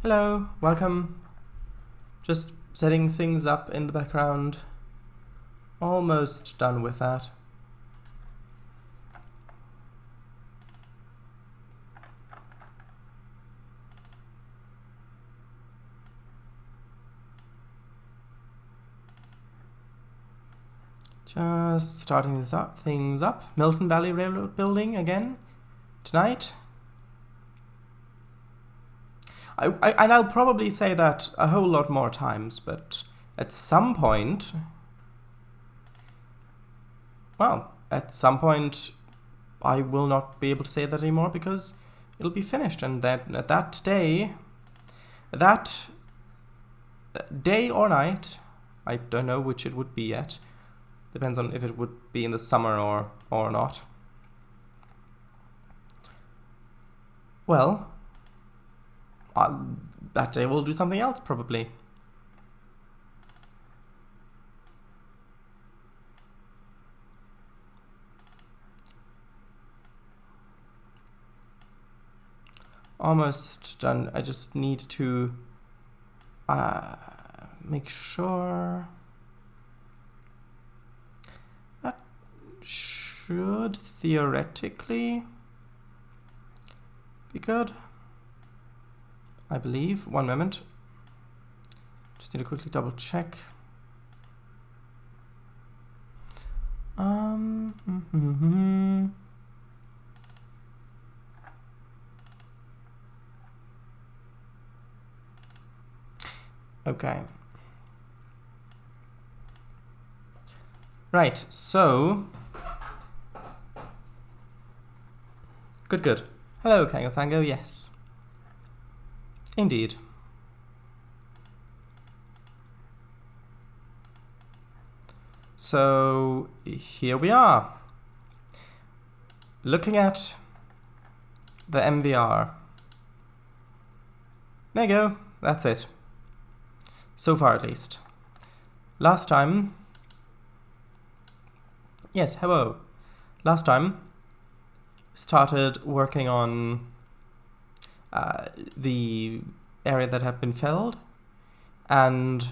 Hello, welcome. Just setting things up in the background. Almost done with that. Just starting things up. Milton Valley Railroad building again tonight. And I'll probably say that a whole lot more times, but at some point, well, at some point I will not be able to say that anymore because it'll be finished, and that day or night, I don't know which it would be yet. Depends on if it would be in the summer or not. Well, that day we'll do something else probably. Almost done. I just need to make sure that should theoretically be good, I believe. One moment. Just need to quickly double check. Okay. Right, so good. Hello, Kango Fango, yes. Indeed. So here we are, looking at the MVR. There you go, that's it. So far at least. Last time, yes, hello. Last time, started working on the area that had been felled and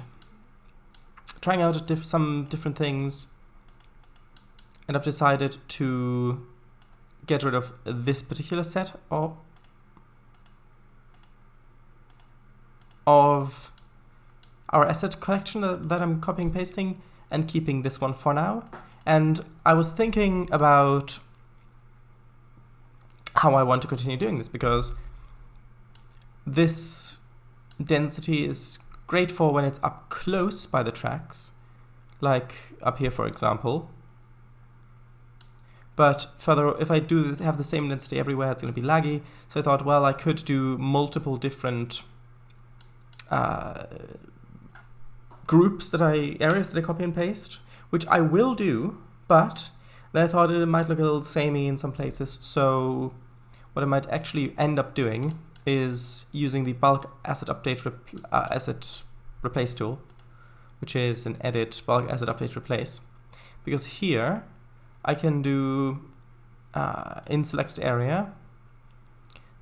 trying out some different things, and I've decided to get rid of this particular set of our asset collection that I'm copying and pasting, and keeping this one for now. And I was thinking about how I want to continue doing this, because this density is great for when it's up close by the tracks, like up here for example. But further, if I do have the same density everywhere, it's going to be laggy. So I thought, well, I could do multiple different areas that I copy and paste, which I will do, but then I thought it might look a little samey in some places. So what I might actually end up doing is using the bulk asset update asset replace tool, which is an edit bulk asset update replace, because here I can do in selected area,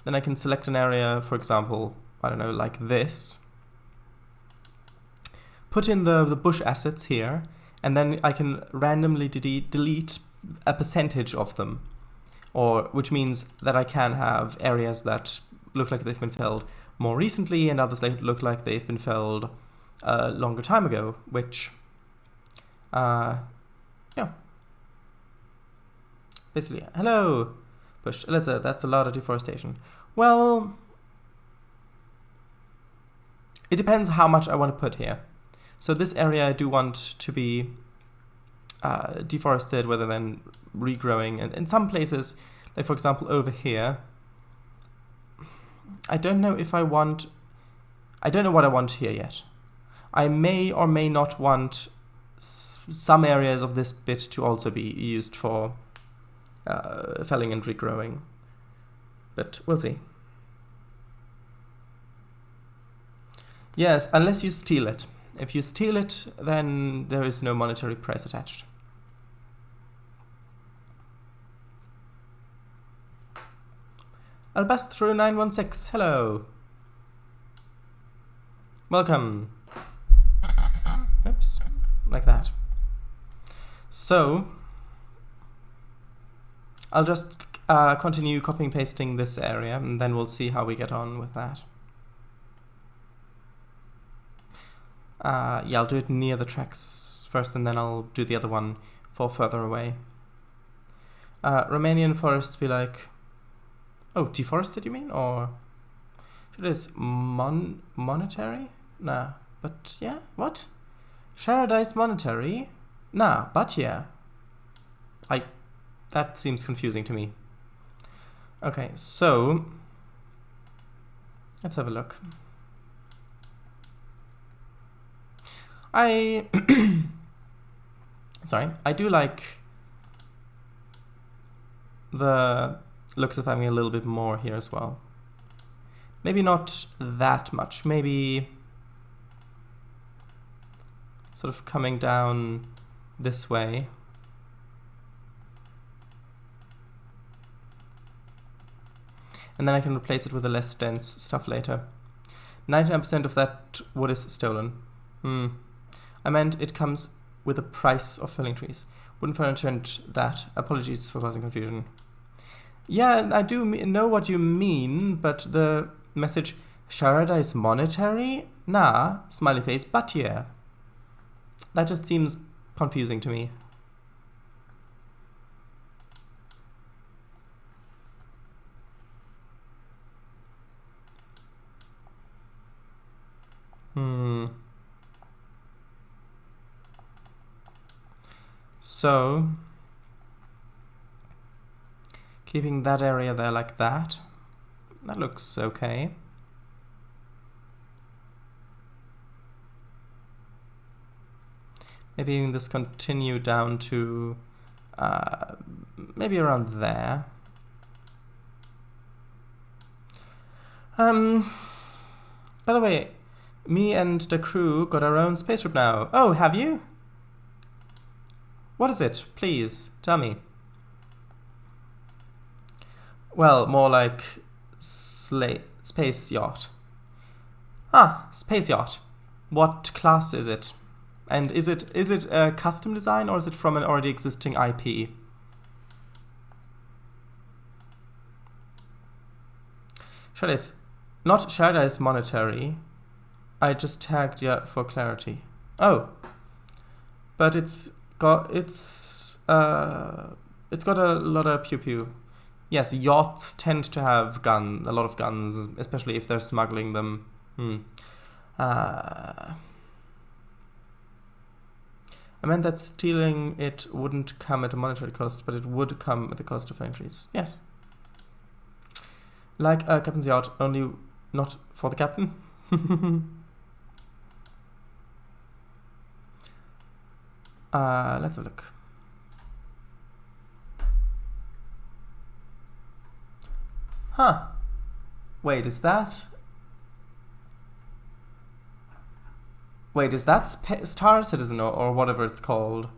then I can select an area, for example, I don't know, like this, put in the bush assets here, and then I can randomly delete a percentage of them, which means that I can have areas that look like they've been felled more recently and others that look like they've been felled a longer time ago, which, yeah. Basically, hello, bush. That's a lot of deforestation. Well, it depends how much I want to put here. So this area I do want to be deforested rather than regrowing. And in some places, like for example over here, I don't know what I want here yet. I may or may not want some areas of this bit to also be used for felling and regrowing, but we'll see. Yes, unless you steal it. If you steal it, then there is no monetary price attached. Albastro 916, hello. Welcome. Oops, like that. So I'll just continue copying and pasting this area, and then we'll see how we get on with that. Yeah, I'll do it near the tracks first, and then I'll do the other one for further away. Romanian forests be like... Oh, deforested you mean? Or... Should it is monetary? Nah, but yeah, what? Paradise monetary? Nah, but yeah. That seems confusing to me. Okay, so... Let's have a look. Sorry, I do like the looks of having a little bit more here as well. Maybe not that much, maybe sort of coming down this way. And then I can replace it with the less dense stuff later. 99% of that wood is stolen. I meant it comes with a price of felling trees. Wooden furniture and that. Apologies for causing confusion. Yeah, I do know what you mean, but the message, Sharada is monetary? Nah, smiley face, but yeah. That just seems confusing to me. So, keeping that area there like that. That looks okay. Maybe even this continue down to maybe around there. By the way, me and the crew got our own spaceship now. Oh, have you? What is it? Please, tell me. Well, more like space yacht. Ah, space yacht. What class is it? And is it a custom design, or is it from an already existing IP? Not Sharada is monetary. I just tagged yeah for clarity. Oh, but it's got a lot of pew pew. Yes, yachts tend to have a lot of guns, especially if they're smuggling them. I meant that stealing it wouldn't come at a monetary cost, but it would come at the cost of felling trees. Yes. Like a captain's yacht, only not for the captain. Let's have a look. Huh. Wait, is that... Wait, is that Star Citizen or whatever it's called?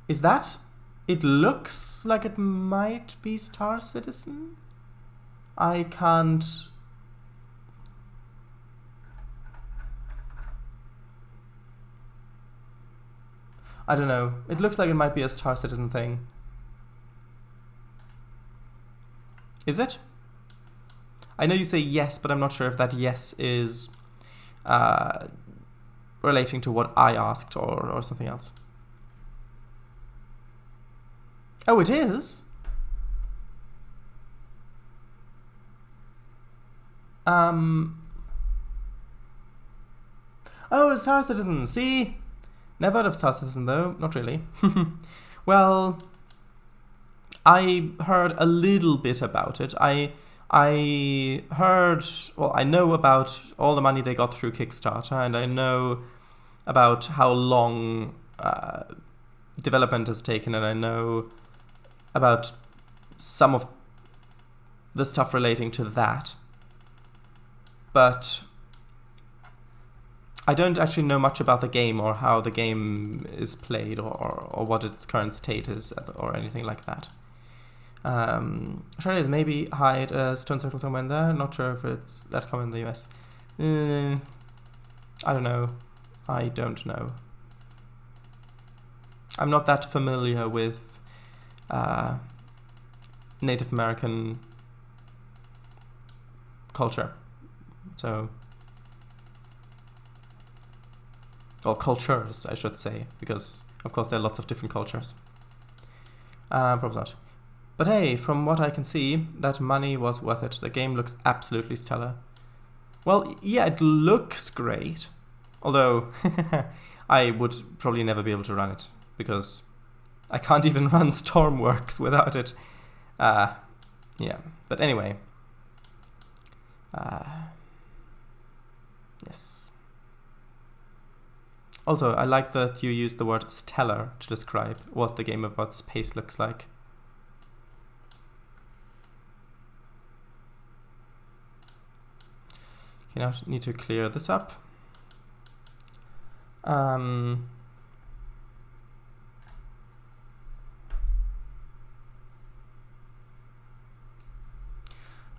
Is that... It looks like it might be Star Citizen? I can't... I don't know. It looks like it might be a Star Citizen thing. Is it? I know you say yes, but I'm not sure if that yes is relating to what I asked or something else. Oh, it is? Oh, Star Citizen, see? Never heard of Star Citizen though, not really. Well, I heard a little bit about it. I heard, well, I know about all the money they got through Kickstarter, and I know about how long development has taken, and I know about some of the stuff relating to that. But I don't actually know much about the game or how the game is played or what its current state is or anything like that. Trainz maybe hide a stone circle somewhere in there. Not sure if it's that common in the US. I don't know. I don't know. I'm not that familiar with Native American culture. So, or cultures, I should say, because of course there are lots of different cultures. Probably not. But hey, from what I can see, that money was worth it. The game looks absolutely stellar. Well, yeah, it looks great. Although, I would probably never be able to run it, because I can't even run Stormworks without it. Yeah, but anyway. Yes. Also, I like that you use the word stellar to describe what the game about space looks like. You now need to clear this up.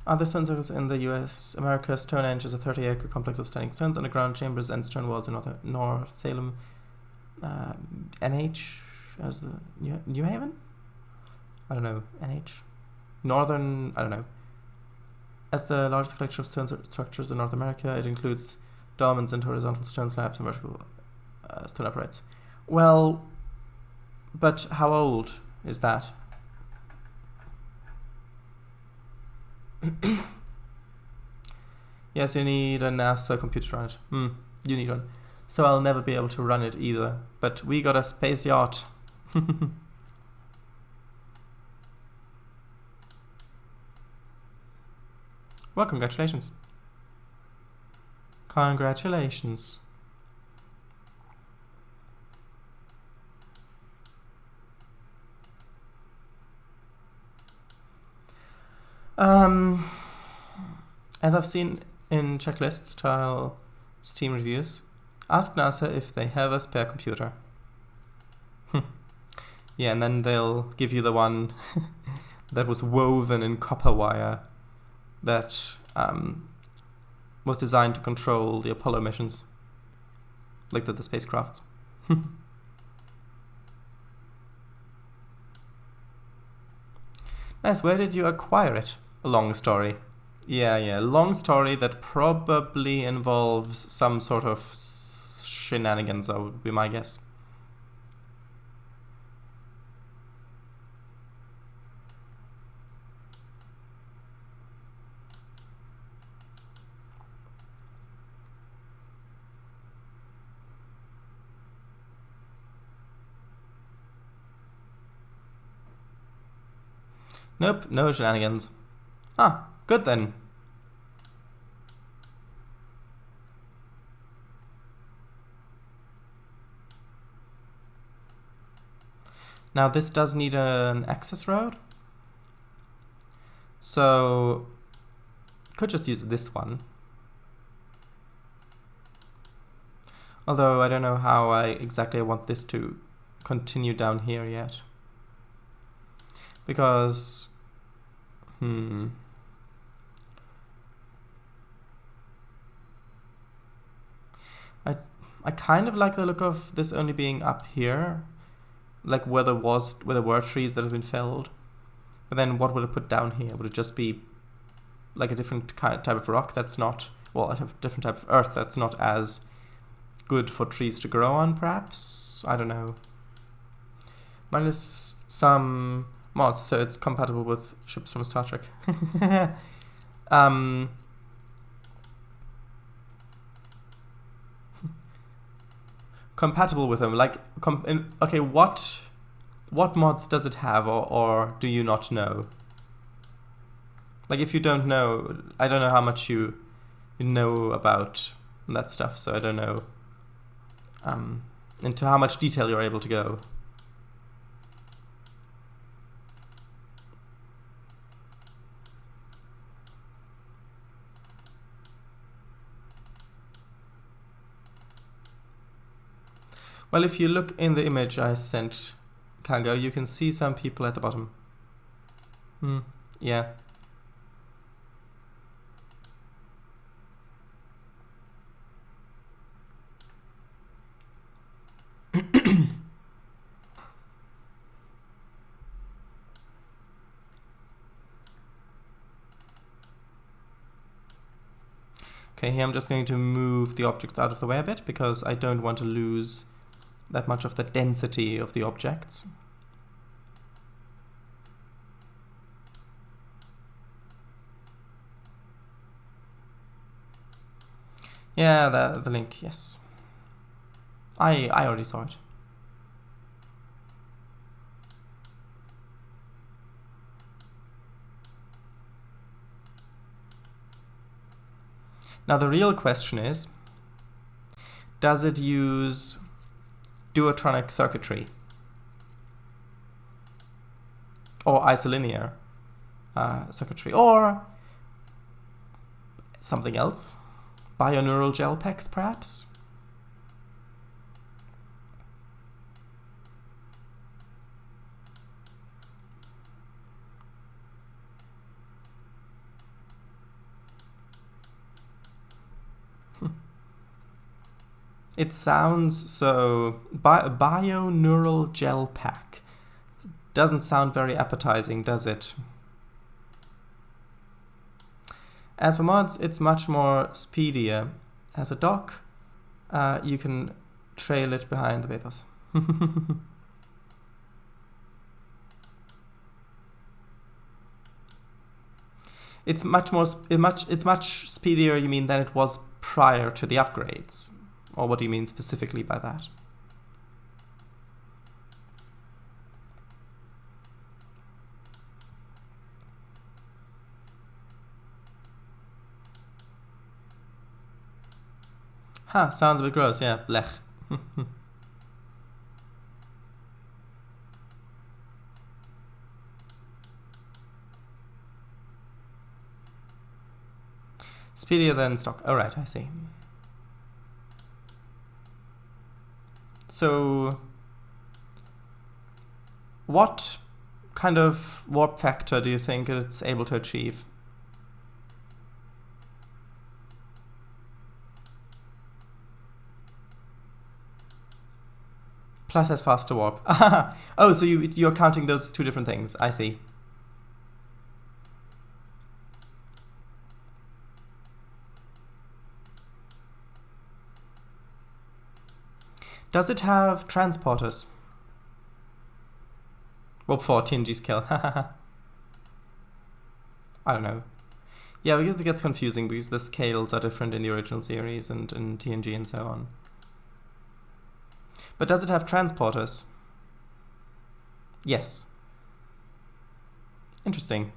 Other stone circles in the US, America, Stonehenge is a 30-acre complex of standing stones, underground chambers, and stone walls in North Salem. NH as the New Haven? I don't know. NH? Northern, I don't know. As the largest collection of stone structures in North America, it includes dolmens and horizontal stone slabs and vertical stone uprights. Well, but how old is that? Yes, you need a NASA computer to run it. You need one. So I'll never be able to run it either. But we got a space yacht. Well, congratulations. Congratulations. As I've seen in checklists, trial Steam reviews, ask NASA if they have a spare computer. Yeah, and then they'll give you the one that was woven in copper wire that was designed to control the Apollo missions, like the spacecrafts. Nice, where did you acquire it? A long story. Yeah, long story that probably involves some sort of shenanigans, that would be my guess. Nope, no shenanigans. Ah, good then. Now this does need an access road. So, could just use this one. Although I don't know how exactly I want this to continue down here yet. Because, I kind of like the look of this only being up here, like where there were trees that have been felled. But then what would it put down here? Would it just be like a different type of rock that's not, well, a different type of earth that's not as good for trees to grow on, perhaps? I don't know. Minus some mods, so it's compatible with ships from Star Trek. Compatible with them, like, okay, what mods does it have, or do you not know? Like, if you don't know, I don't know how much you know about that stuff, so I don't know into how much detail you're able to go. Well, if you look in the image I sent Kango, you can see some people at the bottom. Yeah. Okay, here I'm just going to move the objects out of the way a bit because I don't want to lose that much of the density of the objects. Yeah, the link, yes. I already saw it. Now the real question is, does it use duotronic circuitry or isolinear circuitry or something else? Bioneural gel packs, perhaps? It sounds so... Bioneural gel pack. Doesn't sound very appetizing, does it? As for mods, it's much more speedier. As a dock, you can trail it behind the betas. It's much speedier, you mean, than it was prior to the upgrades? Or what do you mean specifically by that? Huh, sounds a bit gross, yeah, blech. Speedier than stock. Alright, I see. So, what kind of warp factor do you think it's able to achieve? Plus has faster warp. Oh, so you're counting those two different things. I see. Does it have transporters? Warp 4, TNG scale. I don't know. Yeah, because it gets confusing because the scales are different in the original series and in TNG and so on. But does it have transporters? Yes. Interesting.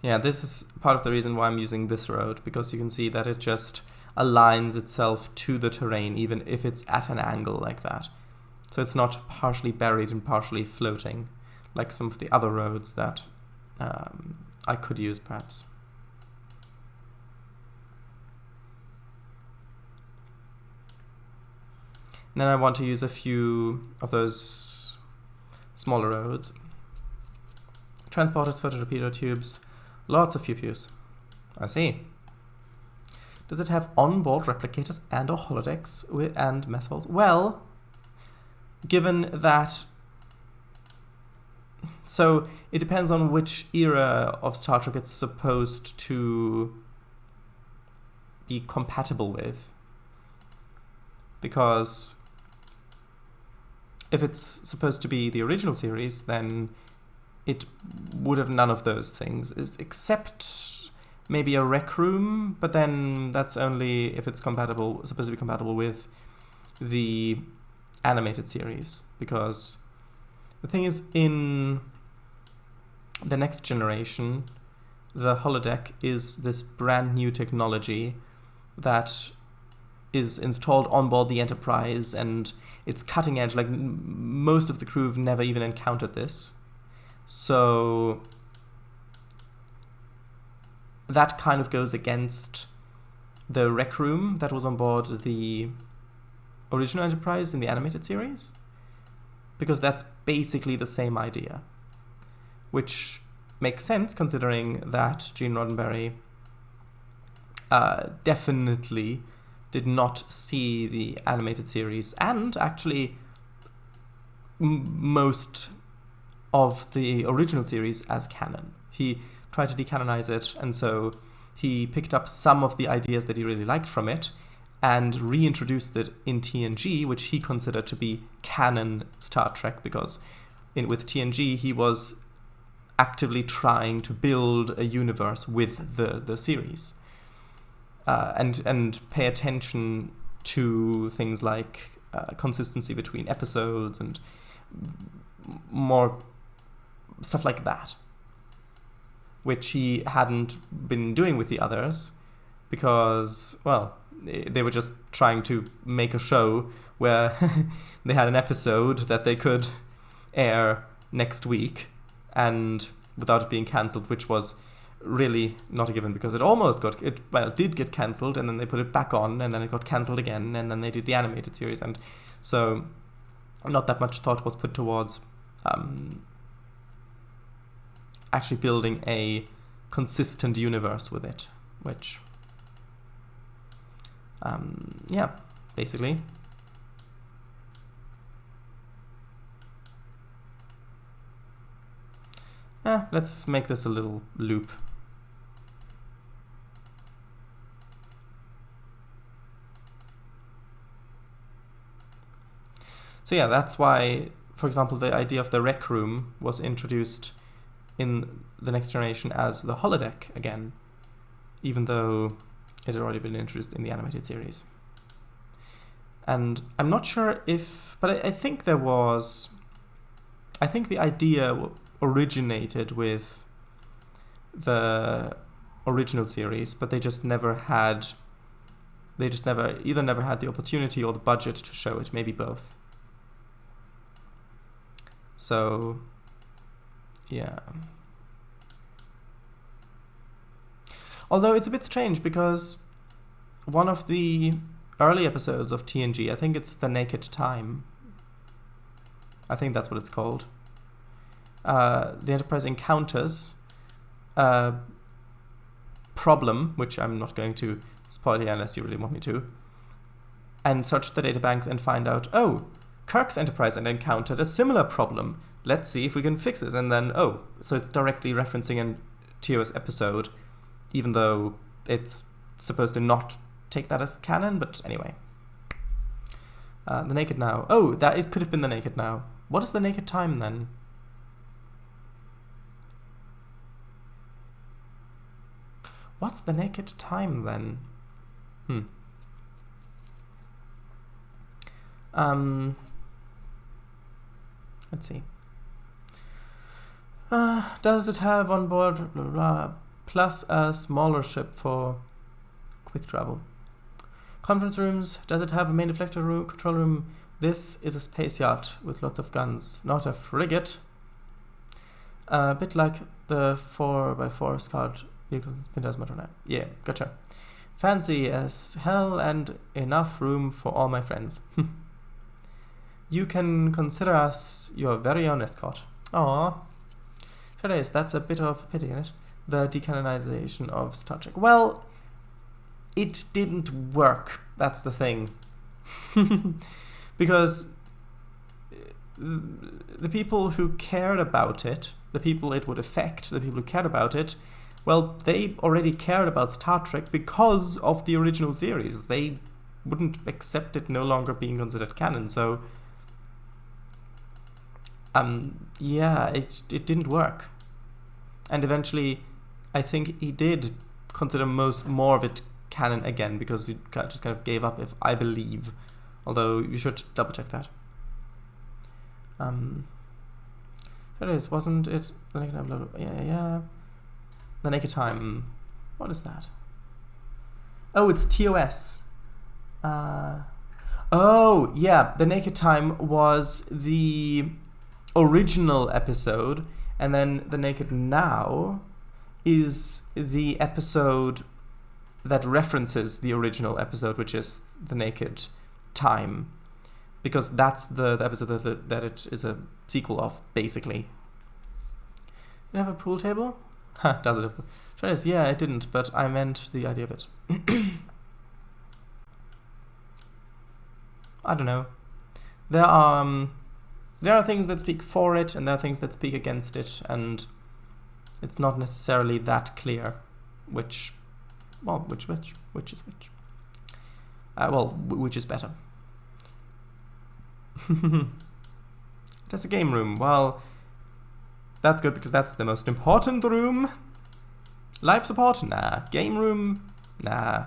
Yeah, this is part of the reason why I'm using this road, because you can see that it just aligns itself to the terrain, even if it's at an angle like that. So it's not partially buried and partially floating, like some of the other roads that I could use, perhaps. And then I want to use a few of those smaller roads. Transporters, phototorpedo tubes, lots of pew-pews. I see. Does it have onboard replicators and or holodecks and mess halls? Well, given that... So, it depends on which era of Star Trek it's supposed to be compatible with. Because if it's supposed to be the original series, then it would have none of those things, except maybe a rec room, but then that's only if it's supposed to be compatible with the animated series, because the thing is, in the next generation, the holodeck is this brand new technology that is installed on board the Enterprise, and it's cutting edge. Like, most of the crew have never even encountered this. So that kind of goes against the rec room that was on board the original Enterprise in the animated series, because that's basically the same idea, which makes sense considering that Gene Roddenberry definitely did not see the animated series and actually most of the original series as canon. He tried to decanonize it, and so he picked up some of the ideas that he really liked from it and reintroduced it in TNG, which he considered to be canon Star Trek, because with TNG he was actively trying to build a universe with the series, and pay attention to things like consistency between episodes and more stuff like that, which he hadn't been doing with the others because, well, they were just trying to make a show where they had an episode that they could air next week and without it being cancelled, which was really not a given because it did get cancelled, and then they put it back on, and then it got cancelled again, and then they did the animated series, and so not that much thought was put towards actually building a consistent universe with it, which yeah, basically. Let's make this a little loop. So yeah, that's why, for example, the idea of the rec room was introduced in The Next Generation as the holodeck again, even though it had already been introduced in the animated series. And I'm not sure if, but I think the idea originated with the original series, but they never had the opportunity or the budget to show it, maybe both. So yeah. Although it's a bit strange because one of the early episodes of TNG, I think it's The Naked Time, I think that's what it's called, the Enterprise encounters a problem, which I'm not going to spoil here unless you really want me to, and search the databanks and find out, oh, Kirk's Enterprise encountered a similar problem. Let's see if we can fix this. And then, oh, so it's directly referencing a TOS episode, even though it's supposed to not take that as canon, but anyway. The Naked Now. Oh, it could have been The Naked Now. What is The Naked Time then? What's The Naked Time then? Let's see. Does it have on board blah, blah, blah, plus a smaller ship for quick travel? Conference rooms. Does it have a main deflector room, control room? This is a space yacht with lots of guns, not a frigate. A bit like the 4x4 Scout vehicles in Spinner's. Yeah, gotcha. Fancy as hell and enough room for all my friends. You can consider us your very own escort. Aww. Trainz, that's a bit of a pity, isn't it? The decanonization of Star Trek. Well, it didn't work. That's the thing. Because the people who cared about it, the people it would affect, the people who cared about it, well, they already cared about Star Trek because of the original series. They wouldn't accept it no longer being considered canon, so yeah, it didn't work. And eventually, I think he did consider more of it canon again, because he just kind of gave up, if I believe. Although you should double check that. It is, wasn't it? The Naked Time, blah, blah, yeah. The Naked Time. What is that? Oh, it's TOS. Oh, yeah, The Naked Time was the original episode, and then The Naked Now is the episode that references the original episode, which is The Naked Time, because that's the episode that it is a sequel of, basically. Did it have a pool table? Huh, does it have... Trainz, yeah, it didn't, but I meant the idea of it. I don't know. There are things that speak for it, and there are things that speak against it, and it's not necessarily that clear which is which. Which is better. There's a game room. Well, that's good because that's the most important room. Life support? Nah. Game room? Nah.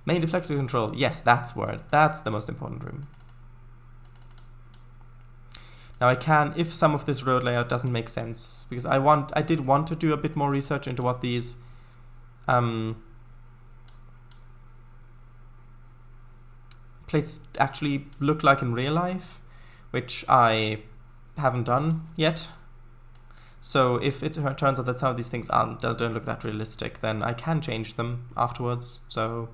Main deflector control? Yes, that's the most important room. Now I can, if some of this road layout doesn't make sense, because I did want to do a bit more research into what these places actually look like in real life, which I haven't done yet. So if it turns out that some of these things don't look that realistic, then I can change them afterwards. So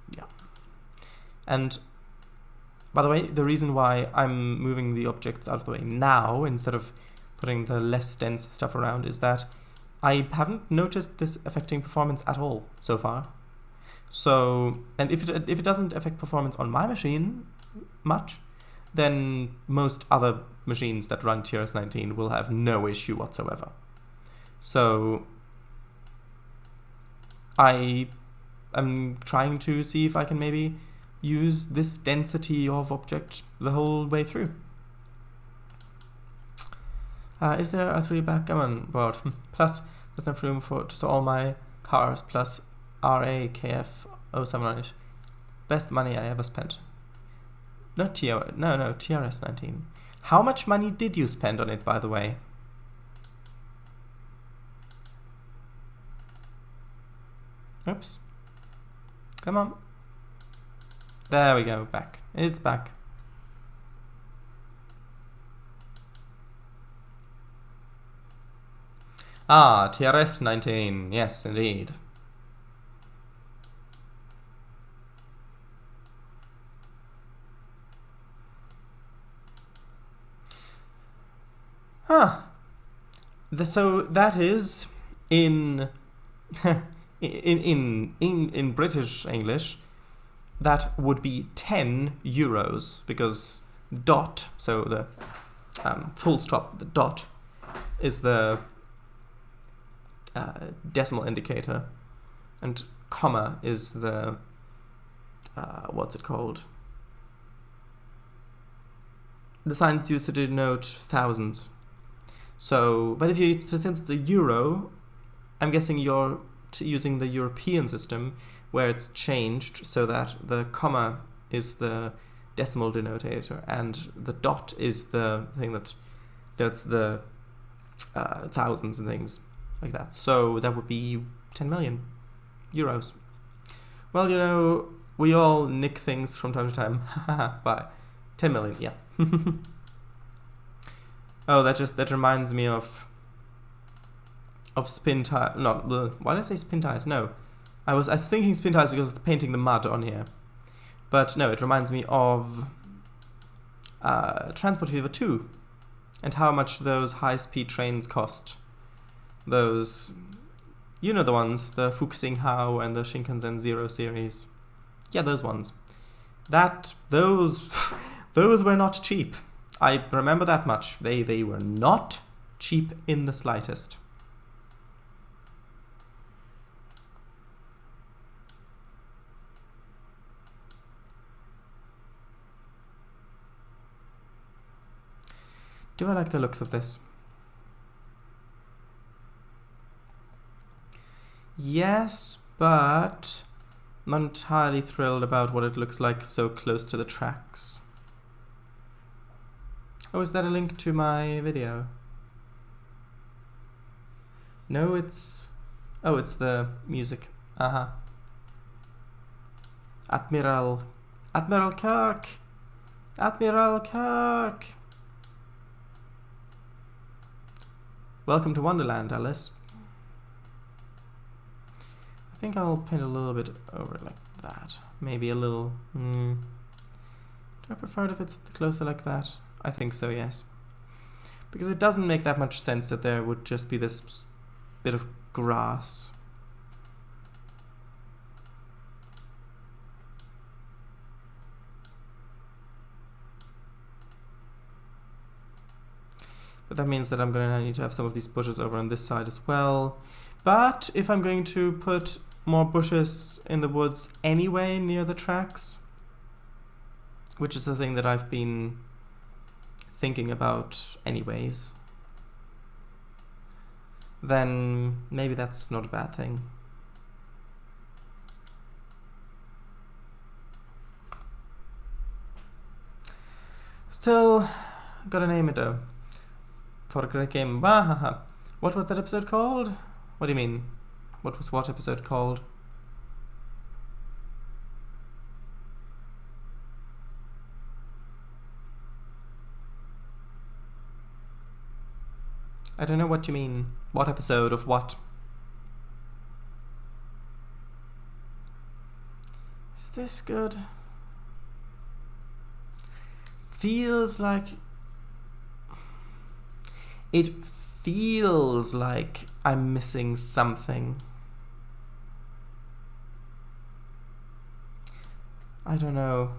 yeah. And by the way, the reason why I'm moving the objects out of the way now instead of putting the less dense stuff around is that I haven't noticed this affecting performance at all so far. So, and if it doesn't affect performance on my machine much, then most other machines that run TRS-19 will have no issue whatsoever. So I am trying to see if I can maybe use this density of object the whole way through. Is there a 3 backgammon board? Plus, there's enough room for just all my cars, plus RAKF 079. Best money I ever spent. No, TRS-19. How much money did you spend on it, by the way? Oops. Come on. There we go, back. It's back. Ah, TRS-19. Yes, indeed. Huh. So that is in in British English, that would be 10 euros, because dot, so the full stop, the dot is the decimal indicator, and comma is the what's it called? The signs used to denote thousands. So, but since it's a euro, I'm guessing you're using the European system, where it's changed so that the comma is the decimal denotator and the dot is the thing that denotes the thousands and things like that. So that would be 10 million euros. Well, you know, we all nick things from time to time. Bye. 10 million, yeah. Oh, that reminds me of spin tire. Why did I say spin tires? No, I was thinking spin tires because of painting the mud on here, but no, it reminds me of Transport Fever 2, and how much those high-speed trains cost. Those, you know, the ones, the Fuxinghao and the Shinkansen Zero series. Yeah, those ones. Those were not cheap. I remember that much. They were not cheap in the slightest. Do I like the looks of this? Yes, but I'm not entirely thrilled about what it looks like so close to the tracks. Oh, is that a link to my video? No, it's... Oh, it's the music. Uh-huh. Admiral Kirk! Admiral Kirk! Welcome to Wonderland, Alice. I think I'll paint a little bit over like that. Maybe a little... Do I prefer it if it's closer like that? I think so, yes. Because it doesn't make that much sense that there would just be this bit of grass. But that means that I'm going to need to have some of these bushes over on this side as well. But if I'm going to put more bushes in the woods anyway near the tracks, which is the thing that I've been thinking about anyways, then maybe that's not a bad thing. Still gotta name it though. For a great game. What was that episode called? What do you mean? What was what episode called? I don't know what you mean. What episode of what? Is this good? Feels like... It feels like I'm missing something. I don't know.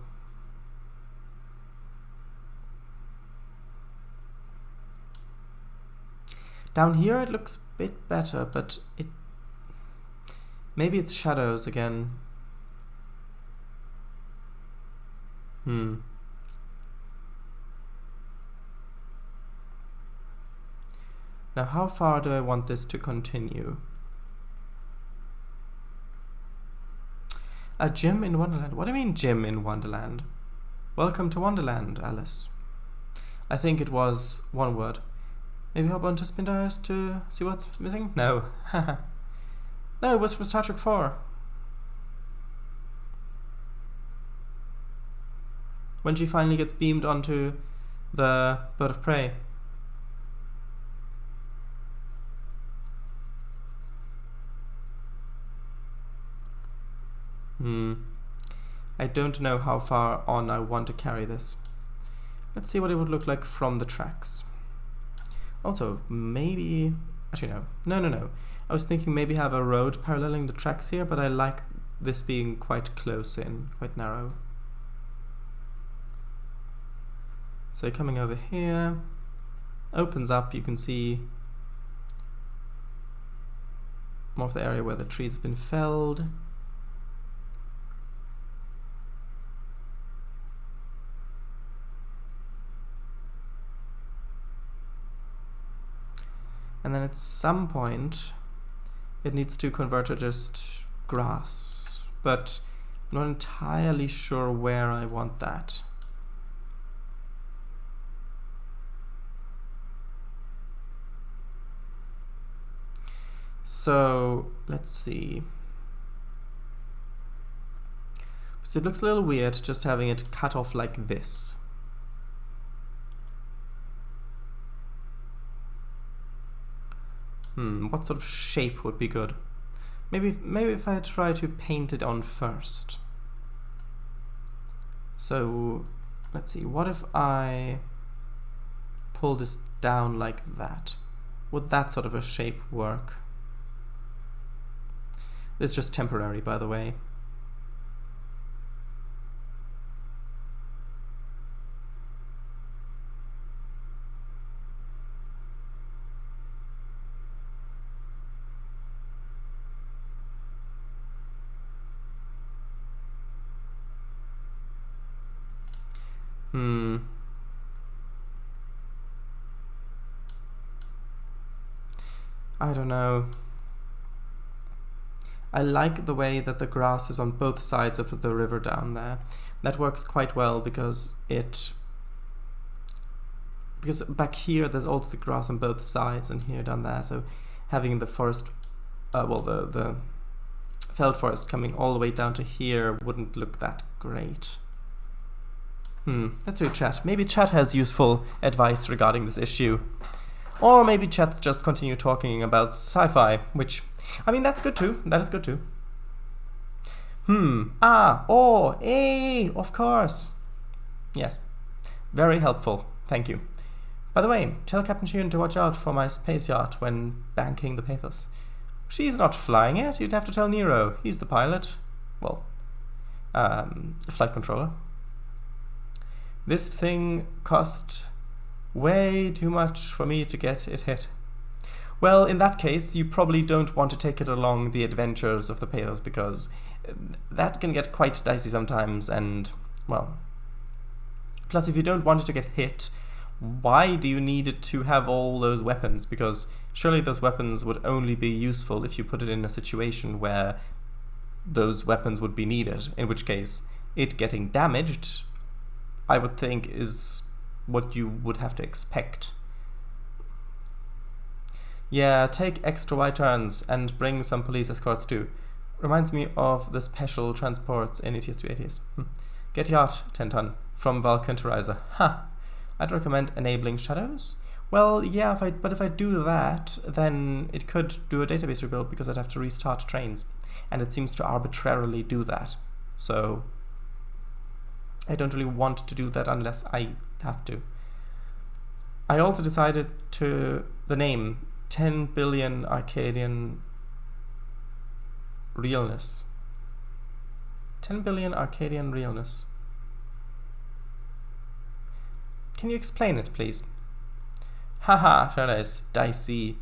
Down here it looks a bit better, but it... Maybe it's shadows again. Now how far do I want this to continue? A gym in Wonderland? What do you mean gym in Wonderland? Welcome to Wonderland, Alice. I think it was one word. Maybe hop onto spin tires to see what's missing? No. No, it was from Star Trek 4. When she finally gets beamed onto the bird of prey. I don't know how far on I want to carry this. Let's see what it would look like from the tracks. Also, maybe... Actually, no. No. I was thinking maybe have a road paralleling the tracks here, but I like this being quite close in, quite narrow. So coming over here, opens up, you can see more of the area where the trees have been felled. And then at some point, it needs to convert to just grass. But I'm not entirely sure where I want that. So, let's see. So it looks a little weird just having it cut off like this. What sort of shape would be good? Maybe if I try to paint it on first. So, let's see, what if I pull this down like that? Would that sort of a shape work? This is just temporary, by the way. I don't know. I like the way that the grass is on both sides of the river down there. That works quite well because back here there's also the grass on both sides and here down there, so having the forest, well, the felt forest coming all the way down to here wouldn't look that great. Let's do chat. Maybe chat has useful advice regarding this issue. Or maybe chat's just continue talking about sci-fi, which, I mean, that's good too. That is good too. Of course. Yes. Very helpful. Thank you. By the way, tell Captain Sheeran to watch out for my space yacht when banking the Pathos. She's not flying it. You'd have to tell Nero. He's the pilot. Well, flight controller. This thing cost way too much for me to get it hit. Well, in that case, you probably don't want to take it along the adventures of the Pathos, because that can get quite dicey sometimes, and, well... Plus, if you don't want it to get hit, why do you need it to have all those weapons? Because surely those weapons would only be useful if you put it in a situation where those weapons would be needed, in which case it getting damaged, I would think, is what you would have to expect. Yeah, take extra wide turns and bring some police escorts too. Reminds me of the special transports in ETS2 ATS. Get yacht, 10 ton, from Vulcan to Riser. I'd recommend enabling shadows. Well, yeah, but if I do that, then it could do a database rebuild because I'd have to restart Trainz. And it seems to arbitrarily do that. So I don't really want to do that unless I have to. I also decided to the name 10 billion Arcadian realness. 10 billion Arcadian realness. Can you explain it, please? Haha, shadows, dicey.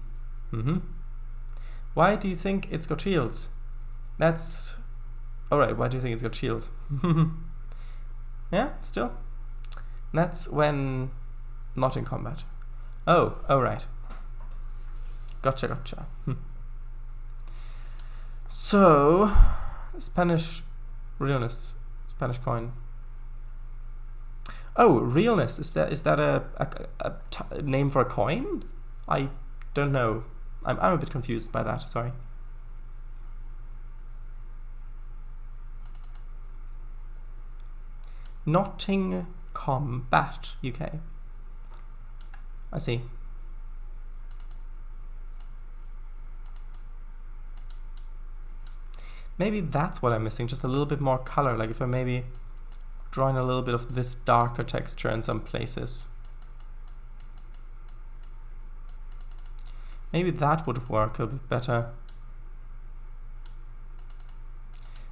Why do you think it's got shields? That's... Alright, why do you think it's got shields? Yeah, still? That's when not in combat. Oh, right. Gotcha. So, Spanish realness, Spanish coin. Oh, realness, is that a name for a coin? I don't know. I'm a bit confused by that, sorry. Notting Combat UK. I see. Maybe that's what I'm missing, just a little bit more color, like if I maybe drawing a little bit of this darker texture in some places. Maybe that would work a bit better.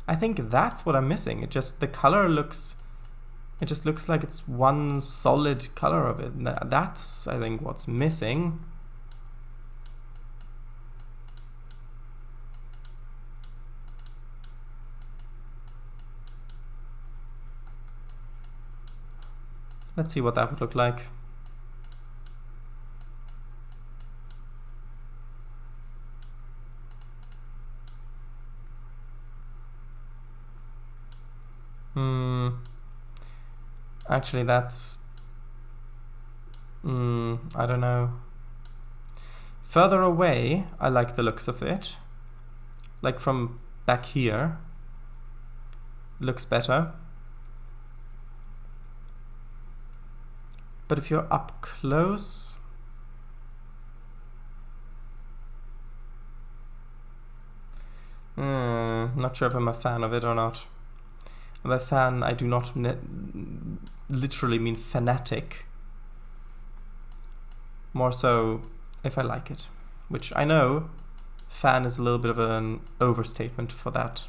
I think that's what I'm missing. The color looks... It just looks like it's one solid color of it. That's, I think, what's missing. Let's see what that would look like. Actually, that's... I don't know. Further away, I like the looks of it. Like from back here. Looks better. But if you're up close... not sure if I'm a fan of it or not. By fan, I do not literally mean fanatic. More so if I like it. Which I know fan is a little bit of an overstatement for that.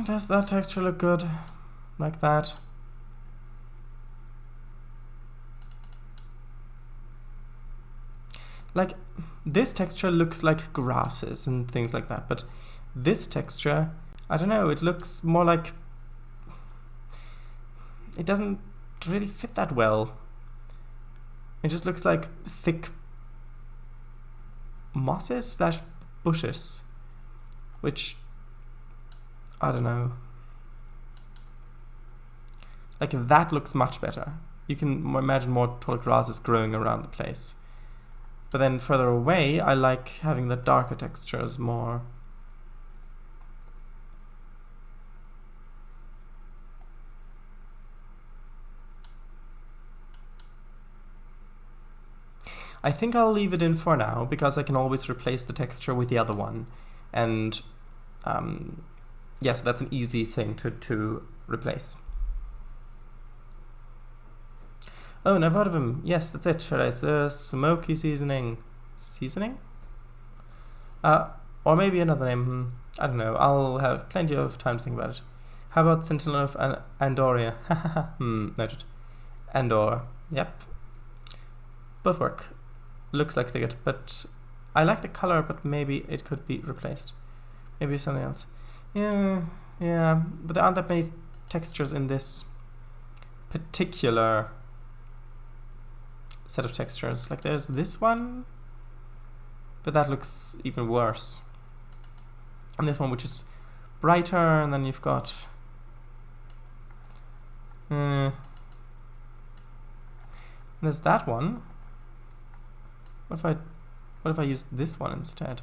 Does that texture look good? Like that? like, this texture looks like grasses and things like that, but this texture, I don't know, it looks more like... It doesn't really fit that well. It just looks like thick mosses / bushes, which, I don't know. Like, that looks much better. You can imagine more tall grasses growing around the place. But then further away, I like having the darker textures more. I think I'll leave it in for now, because I can always replace the texture with the other one. And yeah, so that's an easy thing to replace. Oh, never heard of him. Yes, that's it. Should I say the smoky seasoning? Seasoning? Or maybe another name. I don't know. I'll have plenty of time to think about it. How about Sentinel of Andoria? Noted. Andor. Yep. Both work. Looks like they get, but I like the color, but maybe it could be replaced. Maybe something else. Yeah, but there aren't that many textures in this particular set of textures. Like, there's this one, but that looks even worse. And this one, which is brighter, and then you've got and there's that one. What if I used this one instead?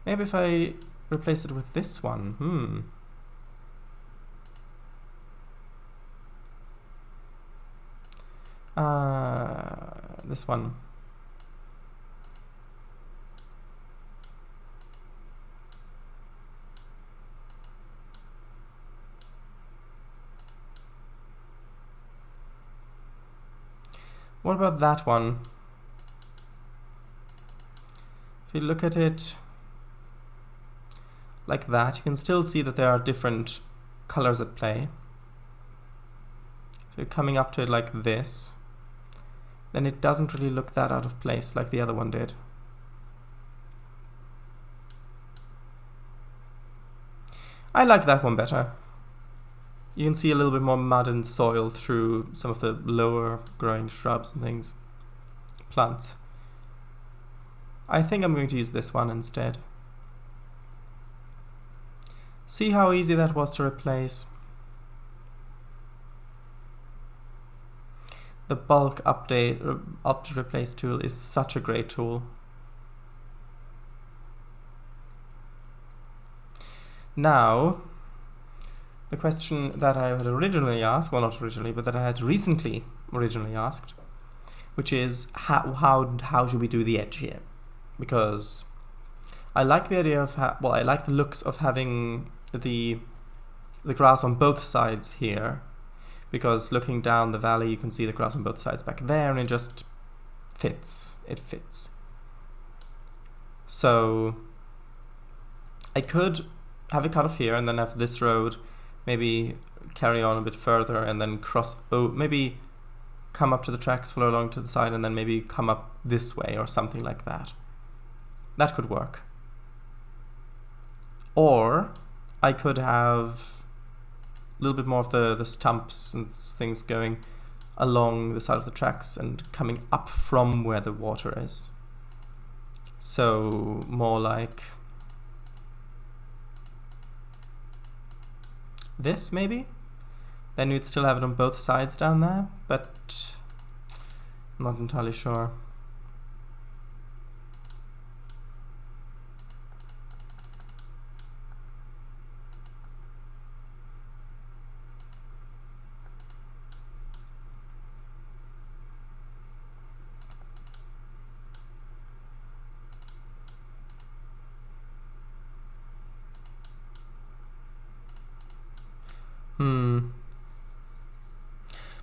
Maybe if I replace it with this one. This one. What about that one? If you look at it like that, you can still see that there are different colors at play. If you're coming up to it like this, then it doesn't really look that out of place like the other one did. I like that one better. You can see a little bit more mud and soil through some of the lower growing shrubs and things. Plants. I think I'm going to use this one instead. See how easy that was to replace. The bulk update up to replace tool is such a great tool. Now, the question that I had originally asked, well, not originally, but that I had recently originally asked, which is how should we do the edge here? Because I like the idea of I like the looks of having the grass on both sides here, because looking down the valley you can see the grass on both sides back there, and it just fits. It fits. So I could have it cut off here and then have this road maybe carry on a bit further and then cross, maybe come up to the tracks, follow along to the side, and then maybe come up this way or something like that. That could work. Or I could have a little bit more of the stumps and things going along the side of the tracks and coming up from where the water is. So more like this, maybe? Then you'd still have it on both sides down there, but I'm not entirely sure.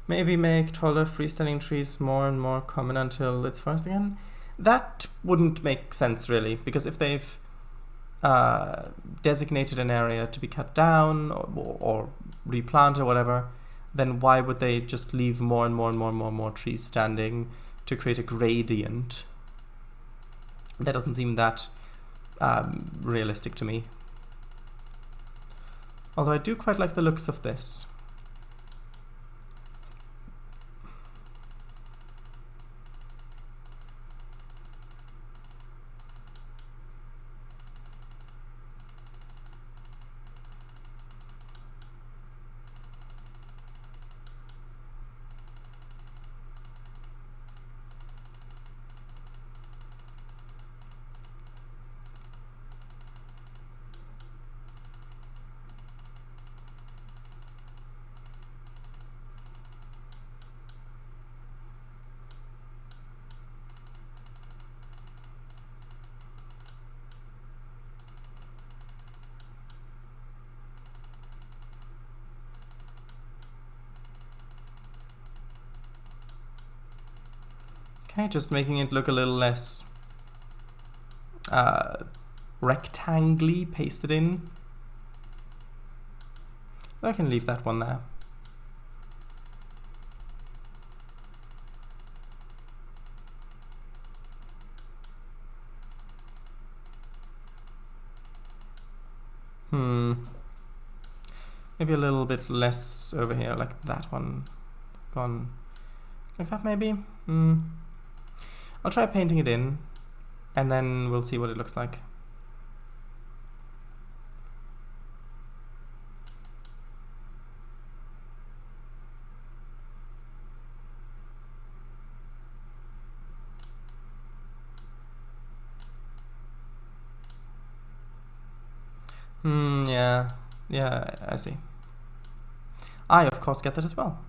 Maybe make taller freestanding trees more and more common until it's forest again? That wouldn't make sense, really, because if they've designated an area to be cut down or replanted or whatever, then why would they just leave more and more and more and more and more trees standing to create a gradient? That doesn't seem that realistic to me. Although I do quite like the looks of this. Okay, just making it look a little less rectangly pasted in. I can leave that one there. Maybe a little bit less over here, like that one. Gone like that, maybe? I'll try painting it in, and then we'll see what it looks like. Yeah, I see. I, of course, get that as well.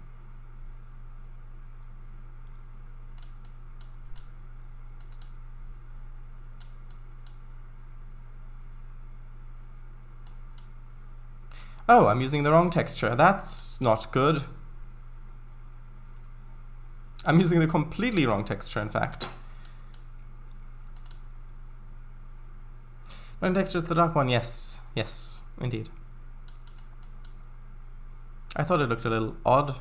Oh, I'm using the wrong texture. That's not good. I'm using the completely wrong texture, in fact. Wrong texture is the dark one, yes. Yes, indeed. I thought it looked a little odd.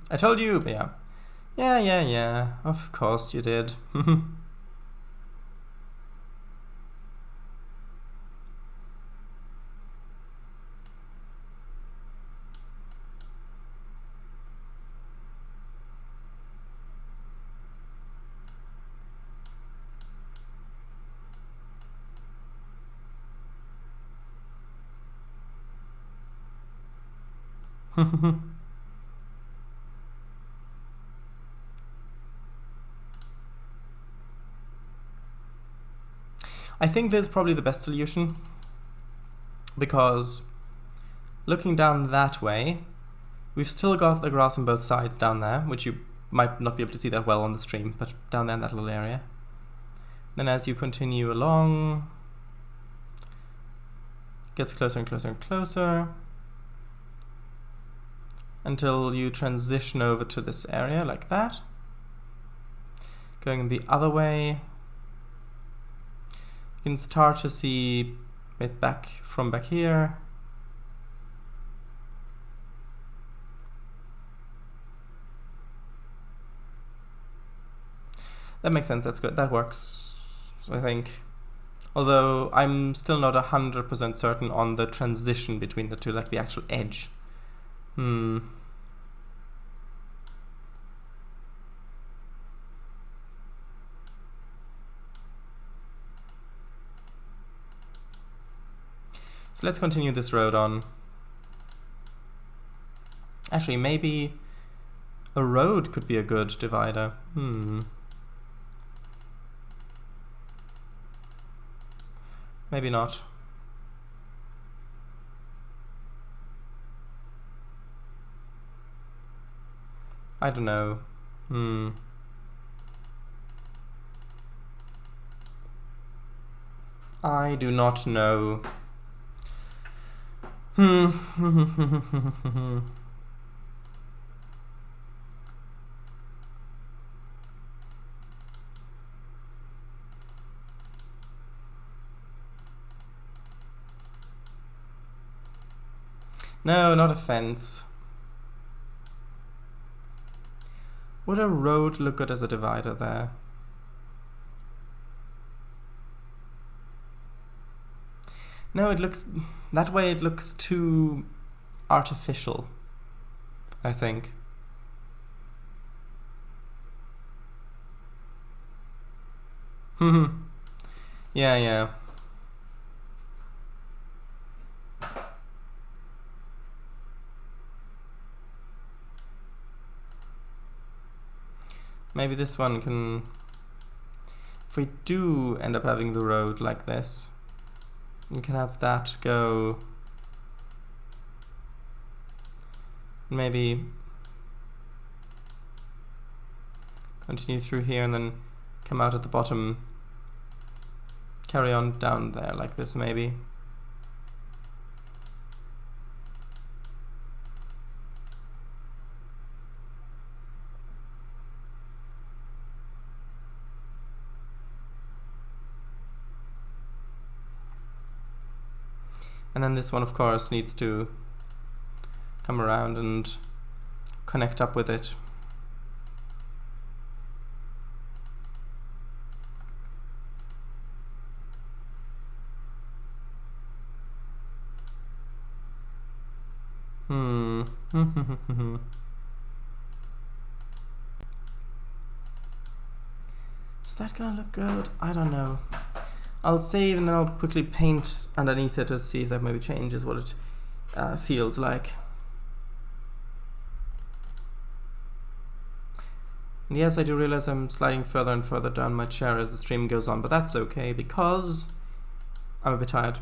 I told you, but yeah. Yeah, of course you did. I think this is probably the best solution, because looking down that way, we've still got the grass on both sides down there, which you might not be able to see that well on the stream, but down there in that little area. Then as you continue along, it gets closer and closer and closer, until you transition over to this area like that. Going the other way, you can start to see it back from back here. That makes sense, that's good, that works, I think. Although I'm still not 100% certain on the transition between the two, like the actual edge. So let's continue this road on. Actually, maybe a road could be a good divider. Maybe not. I don't know. I do not know. No, not a fence. Would a road look good as a divider there? No, it looks... that way it looks too artificial, I think. Yeah. Maybe this one can... if we do end up having the road like this, we can have that go... maybe continue through here and then come out at the bottom, carry on down there like this maybe. And then this one, of course, needs to come around and connect up with it. Is that gonna look good? I don't know. I'll save and then I'll quickly paint underneath it to see if that maybe changes what it feels like. And yes, I do realize I'm sliding further and further down my chair as the stream goes on, but that's okay because I'm a bit tired.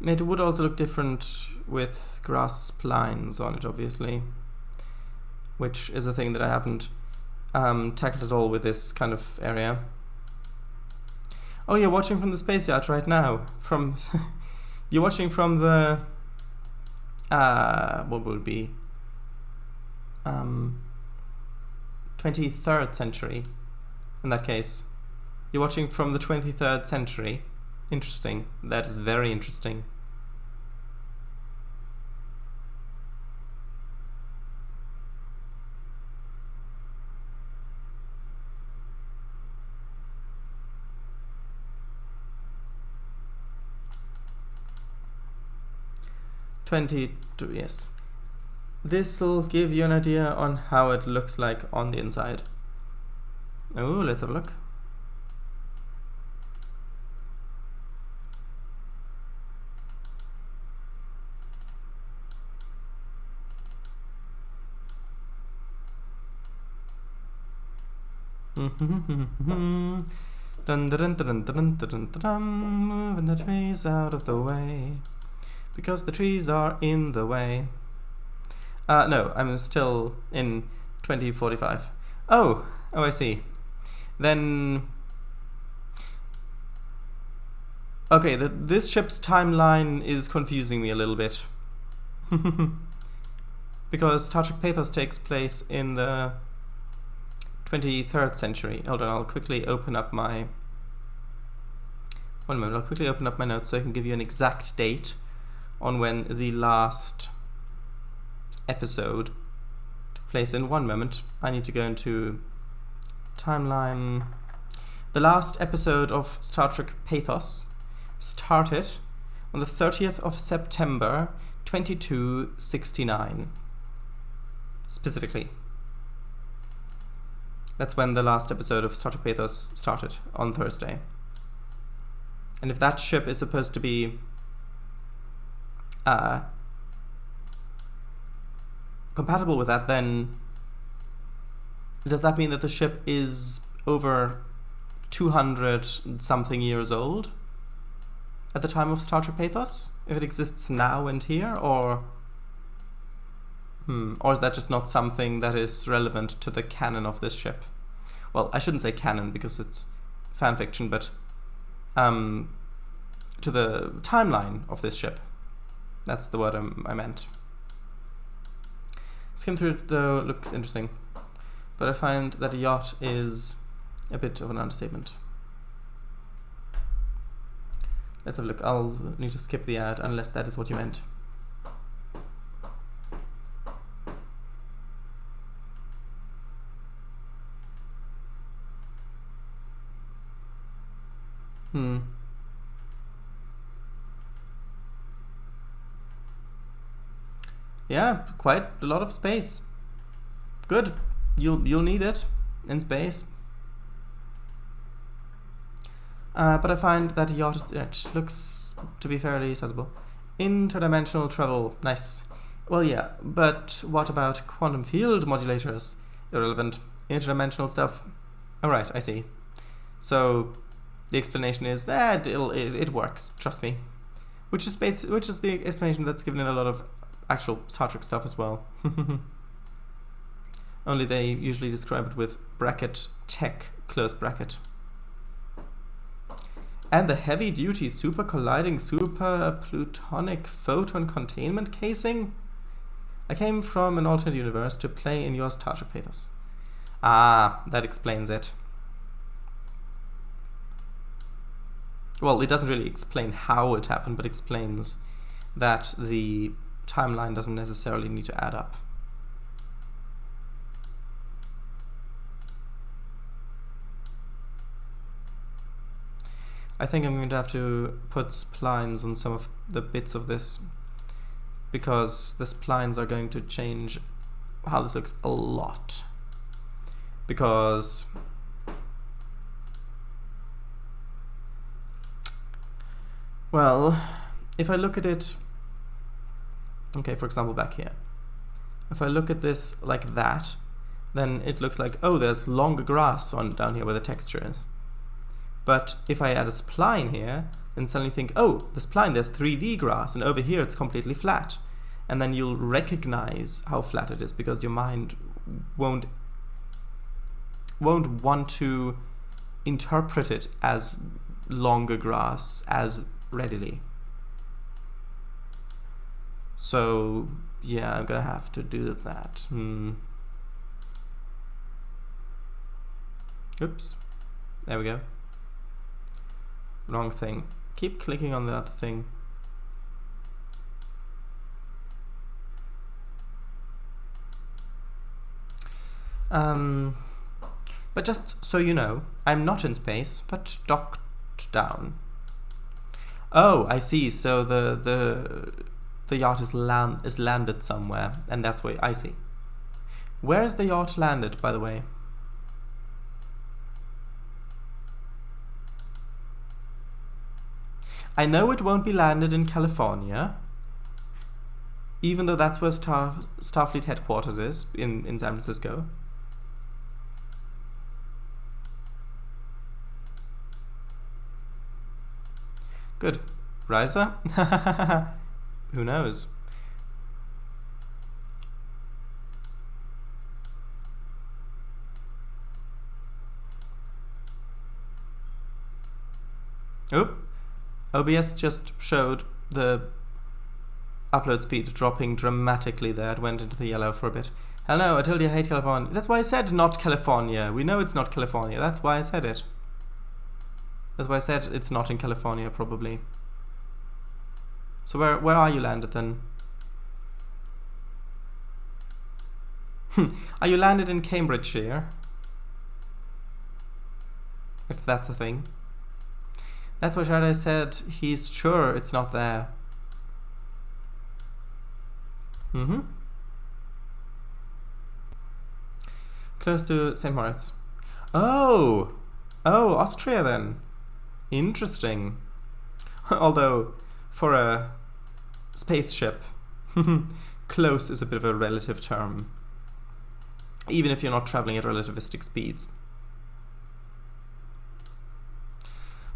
'It would also look different with grass splines on it, obviously, which is a thing that I haven't tackled at all with this kind of area. Oh, you're watching from the space yacht right now. From you're watching from the what will it be? 23rd century. In that case, you're watching from the 23rd century. Interesting. That is very interesting. Yes. This will give you an idea on how it looks like on the inside. Oh, let's have a look. Moving the trees out of the way, because the trees are in the way. No, I'm still in 2045. Oh, I see. Then, okay, this ship's timeline is confusing me a little bit. Because Star Trek Pathos takes place in the 23rd century. Hold on, I'll quickly open up my... One moment, I'll quickly open up my notes so I can give you an exact date on when the last episode took place. In one moment, I need to go into timeline. The last episode of Star Trek Pathos started on the 30th of September 2269. Specifically. That's when the last episode of Star Trek Pathos started, on Thursday. And if that ship is supposed to be compatible with that, then does that mean that the ship is over 200 something years old at the time of Star Trek Pathos? If it exists now and here, or is that just not something that is relevant to the canon of this ship? Well, I shouldn't say canon because it's fanfiction, but to the timeline of this ship. That's the word I meant. Skim through it though, looks interesting, but I find that a yacht is a bit of an understatement. Let's have a look. I'll need to skip the ad unless that is what you meant. Yeah, quite a lot of space. Good. You'll need it in space. But I find that yacht looks to be fairly sizable. Interdimensional travel, nice. Well, yeah, but what about quantum field modulators? Irrelevant. Interdimensional stuff. Alright, I see. So the explanation is that it works, trust me. Which is the explanation that's given in a lot of actual Star Trek stuff as well. Only they usually describe it with bracket tech, close bracket. And the heavy-duty super colliding super plutonic photon containment casing? I came from an alternate universe to play in your Star Trek Pathos. Ah, that explains it. Well, it doesn't really explain how it happened, but explains that the timeline doesn't necessarily need to add up. I think I'm going to have to put splines on some of the bits of this, because the splines are going to change how this looks a lot. Because well, if I look at it, okay, for example back here, if I look at this like that, then it looks like, oh, there's longer grass on down here where the texture is. But if I add a spline here, then suddenly think, oh, the spline, there's 3D grass, and over here it's completely flat. And then you'll recognize how flat it is, because your mind won't want to interpret it as longer grass as readily. So yeah, I'm gonna have to do that. Oops, there we go. Wrong thing. Keep clicking on the other thing. But just so you know, I'm not in space, but docked down. Oh, I see. So the yacht is landed somewhere, and that's where I see. Where is the yacht landed, by the way? I know it won't be landed in California, even though that's where Starfleet headquarters is, in San Francisco. Good. Riser? Who knows? Oop. OBS just showed the upload speed dropping dramatically there. It went into the yellow for a bit. Hell no, I told you I hate California. That's why I said not California. We know it's not California. That's why I said it. That's why I said it's not in California, probably. So where are you landed then? Are you landed in Cambridgeshire? If that's a thing. That's why Shada said he's sure it's not there. Close to St. Moritz. Oh! Oh, Austria then. Interesting. Although, for a spaceship, close is a bit of a relative term. Even if you're not traveling at relativistic speeds.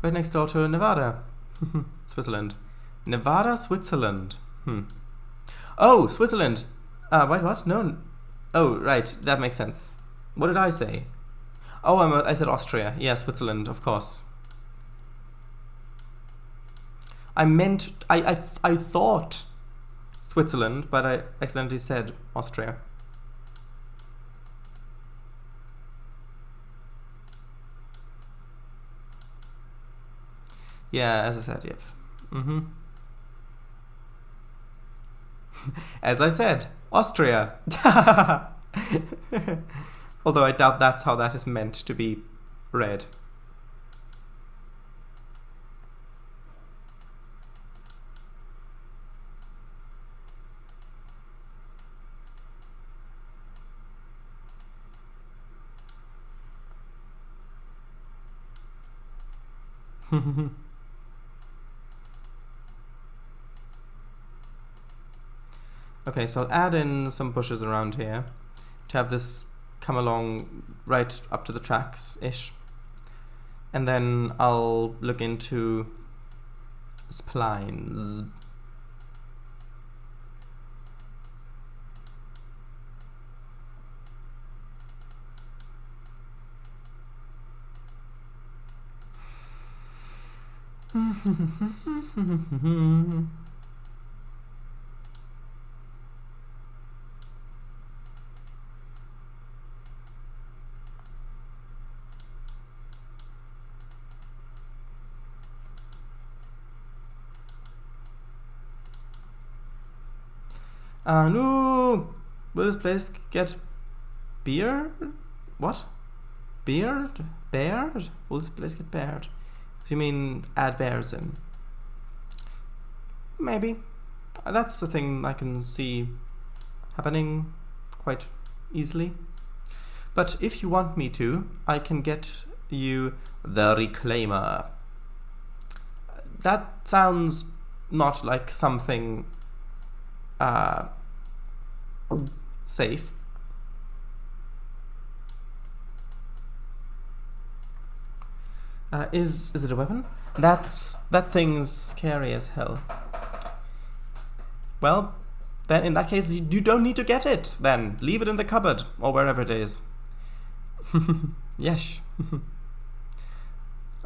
Right next door to Nevada. Switzerland. Nevada, Switzerland. Oh, Switzerland. Wait, what? No. Oh, right. That makes sense. What did I say? Oh, I said Austria. Yeah, Switzerland, of course. I meant... I thought Switzerland, but I accidentally said Austria. Yeah, as I said, yep. As I said, Austria. Although I doubt that's how that is meant to be read. Okay, so I'll add in some bushes around here to have this come along right up to the tracks-ish. And then I'll look into splines. No! Will this place get beard? What? Beard? Bared? Will this place get bared? Do you mean add bears in? Maybe. That's the thing I can see happening quite easily. But if you want me to, I can get you the Reclaimer. That sounds not like something safe. Is it a weapon? That thing's scary as hell. Well, then in that case you don't need to get it. Then leave it in the cupboard or wherever it is. Yes.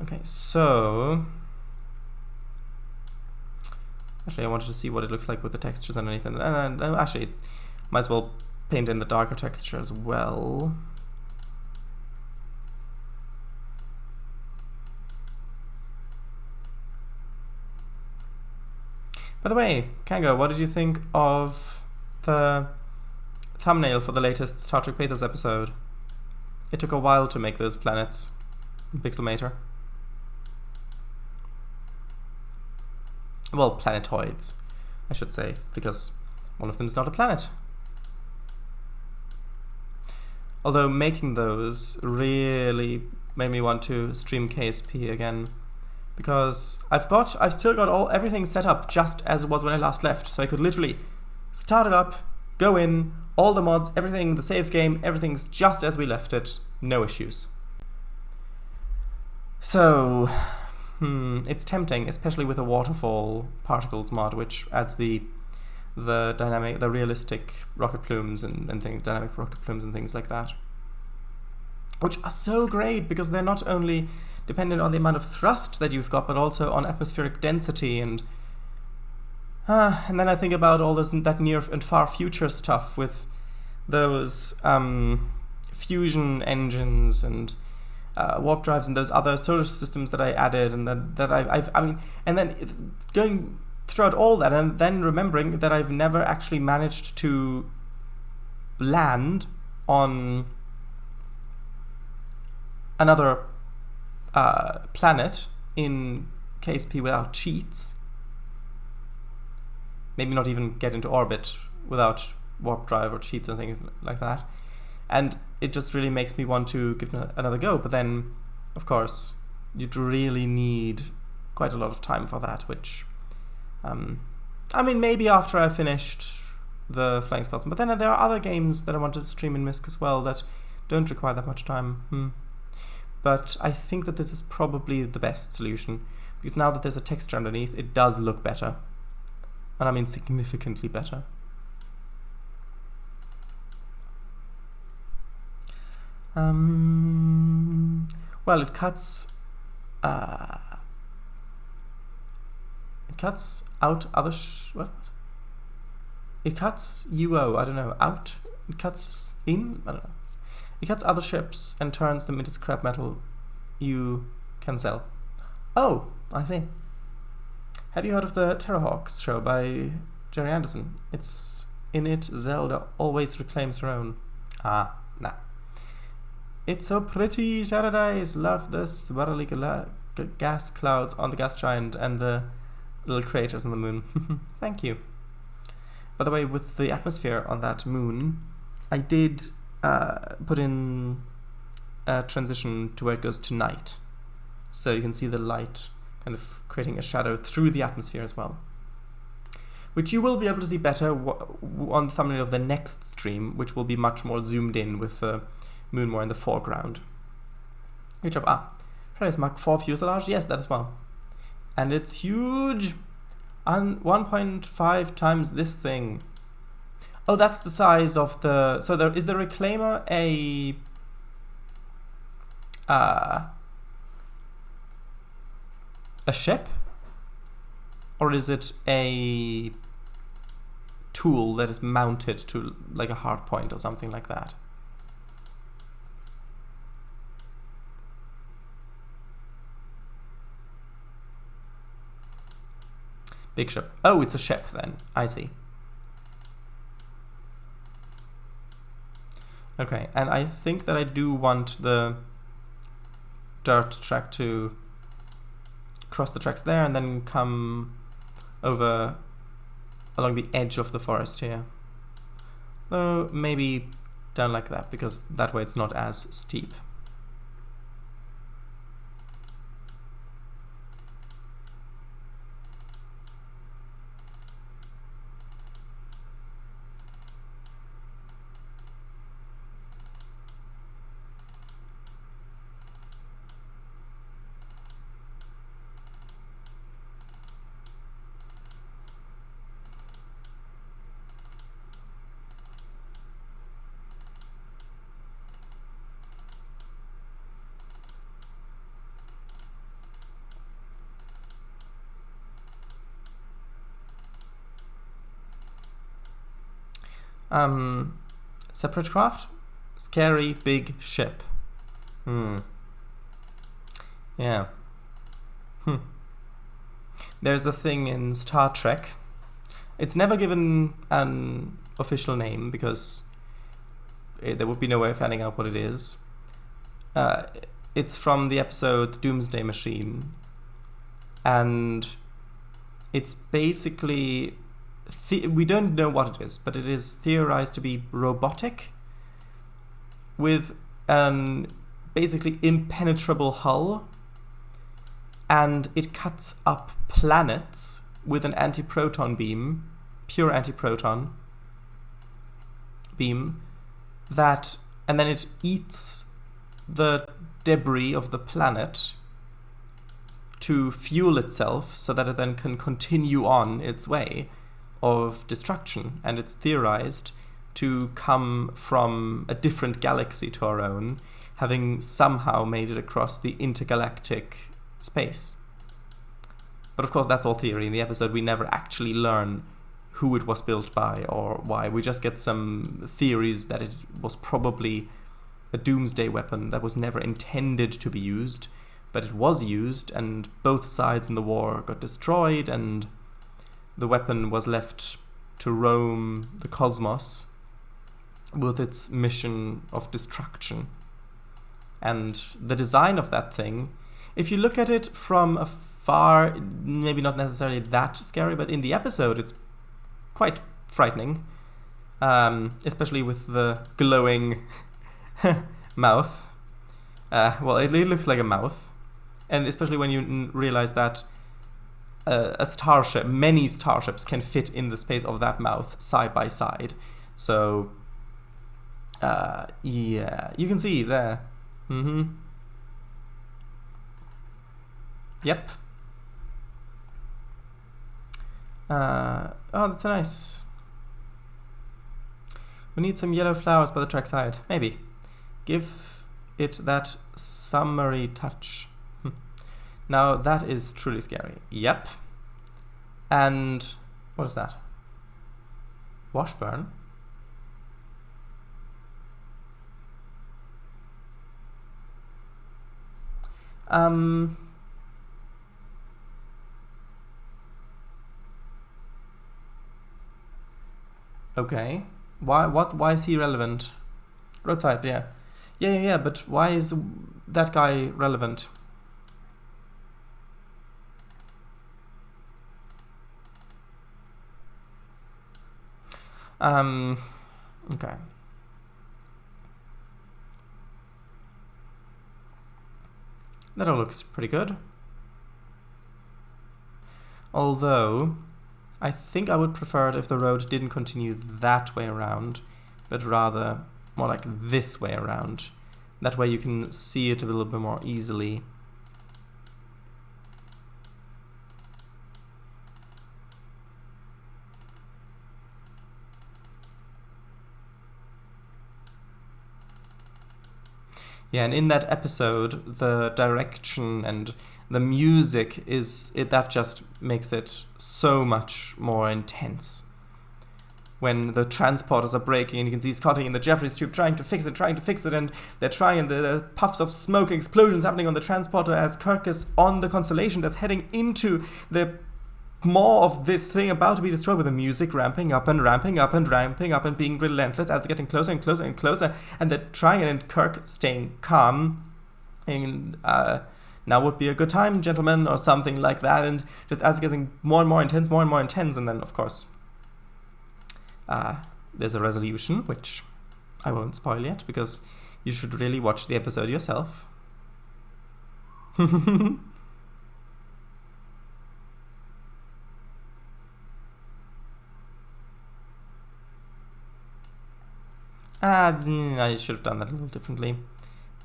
Okay, so actually I wanted to see what it looks like with the textures underneath, and actually might as well paint in the darker texture as well. By the way, Kango, what did you think of the thumbnail for the latest Star Trek Pathos episode? It took a while to make those planets in Pixelmator. Well, planetoids, I should say, because one of them is not a planet. Although making those really made me want to stream KSP again, because I've still got everything set up just as it was when I last left, so I could literally start it up, go in, all the mods, everything, the save game, everything's just as we left it, no issues. So it's tempting, especially with a waterfall particles mod, which adds the realistic rocket plumes and things, dynamic rocket plumes and things like that, which are so great because they're not only dependent on the amount of thrust that you've got, but also on atmospheric density, and then I think about all that near and far future stuff with those fusion engines and warp drives and those other solar systems that I added, and and then going throughout all that, and then remembering that I've never actually managed to land on another planet in KSP without cheats. Maybe not even get into orbit without warp drive or cheats and things like that. And it just really makes me want to give it another go. But then, of course, you'd really need quite a lot of time for that, which, maybe after I finished the Flying Skeleton. But then there are other games that I wanted to stream in MISC as well that don't require that much time. but I think that this is probably the best solution, because now that there's a texture underneath, it does look better. And I mean significantly better. Well, it cuts out other what? It cuts UO, I don't know, out? It cuts in? I don't know. It cuts other ships and turns them into scrap metal you can sell. Oh, I see. Have you heard of the Terrorhawks show by Jerry Anderson? It's in it, Zelda always reclaims her own. Ah, nah. It's so pretty, Paradise. Love the swirly gas clouds on the gas giant and the little craters on the moon. Thank you. By the way, with the atmosphere on that moon, I did put in a transition to where it goes to night. So you can see the light kind of creating a shadow through the atmosphere as well. Which you will be able to see better on the thumbnail of the next stream, which will be much more zoomed in with the moon more in the foreground. Good job. Trainz Mark 4 fuselage? Yes, that as well. And it's huge! And 1.5 times this thing. Oh, that's the size of the... So there is the Reclaimer a ship? Or is it a tool that is mounted to like a hard point or something like that? Big ship. Oh, it's a ship then. I see. Okay, and I think that I do want the dirt track to cross the tracks there and then come over along the edge of the forest here. Though maybe down like that, because that way it's not as steep. Separate craft? Scary big ship. Yeah. There's a thing in Star Trek. It's never given an official name because there would be no way of finding out what it is. It's from the episode Doomsday Machine. And it's basically... we don't know what it is, but it is theorized to be robotic with an basically impenetrable hull, and it cuts up planets with an anti-proton beam, pure anti-proton beam, that, and then it eats the debris of the planet to fuel itself so that it then can continue on its way of destruction, and it's theorized to come from a different galaxy to our own, having somehow made it across the intergalactic space. But of course that's all theory. In the episode we never actually learn who it was built by or why. We just get some theories that it was probably a doomsday weapon that was never intended to be used, but it was used, and both sides in the war got destroyed, and the weapon was left to roam the cosmos with its mission of destruction. And the design of that thing, if you look at it from afar, maybe not necessarily that scary, but in the episode it's quite frightening, especially with the glowing mouth. Well, it looks like a mouth, and especially when you realize that a starship, many starships can fit in the space of that mouth side by side. So, yeah, you can see there. Yep. Oh, that's nice. We need some yellow flowers by the trackside. Maybe. Give it that summery touch. Now that is truly scary. Yep. And what is that? Washburn? Okay. Why is he relevant? Roadside, yeah. Yeah, but why is that guy relevant? Okay. That all looks pretty good. Although, I think I would prefer it if the road didn't continue that way around, but rather more like this way around. That way you can see it a little bit more easily. Yeah, and in that episode, the direction and the music that just makes it so much more intense. When the transporters are breaking and you can see Scotty in the Jeffries tube trying to fix it, and they're trying, the puffs of smoke, explosions happening on the transporter as Kirk is on the Constellation that's heading into the more of this thing about to be destroyed, with the music ramping up and ramping up and ramping up and being relentless as it's getting closer and closer and closer, and they're trying, and Kirk staying calm, and now would be a good time, gentlemen, or something like that, and just as it's getting more and more intense, and then, of course, there's a resolution, which I won't spoil yet, because you should really watch the episode yourself. I should have done that a little differently. It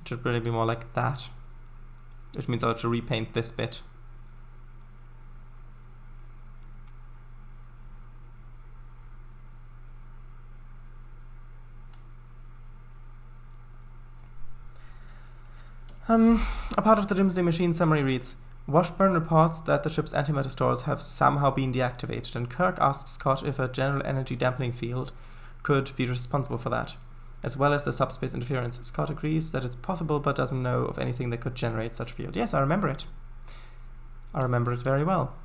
should really be more like that. Which means I'll have to repaint this bit. A part of the Doomsday Machine summary reads, Washburn reports that the ship's antimatter stores have somehow been deactivated, and Kirk asks Scott if a general energy dampening field could be responsible for that, as well as the subspace interference. Scott agrees that it's possible, but doesn't know of anything that could generate such a field. Yes, I remember it. I remember it very well.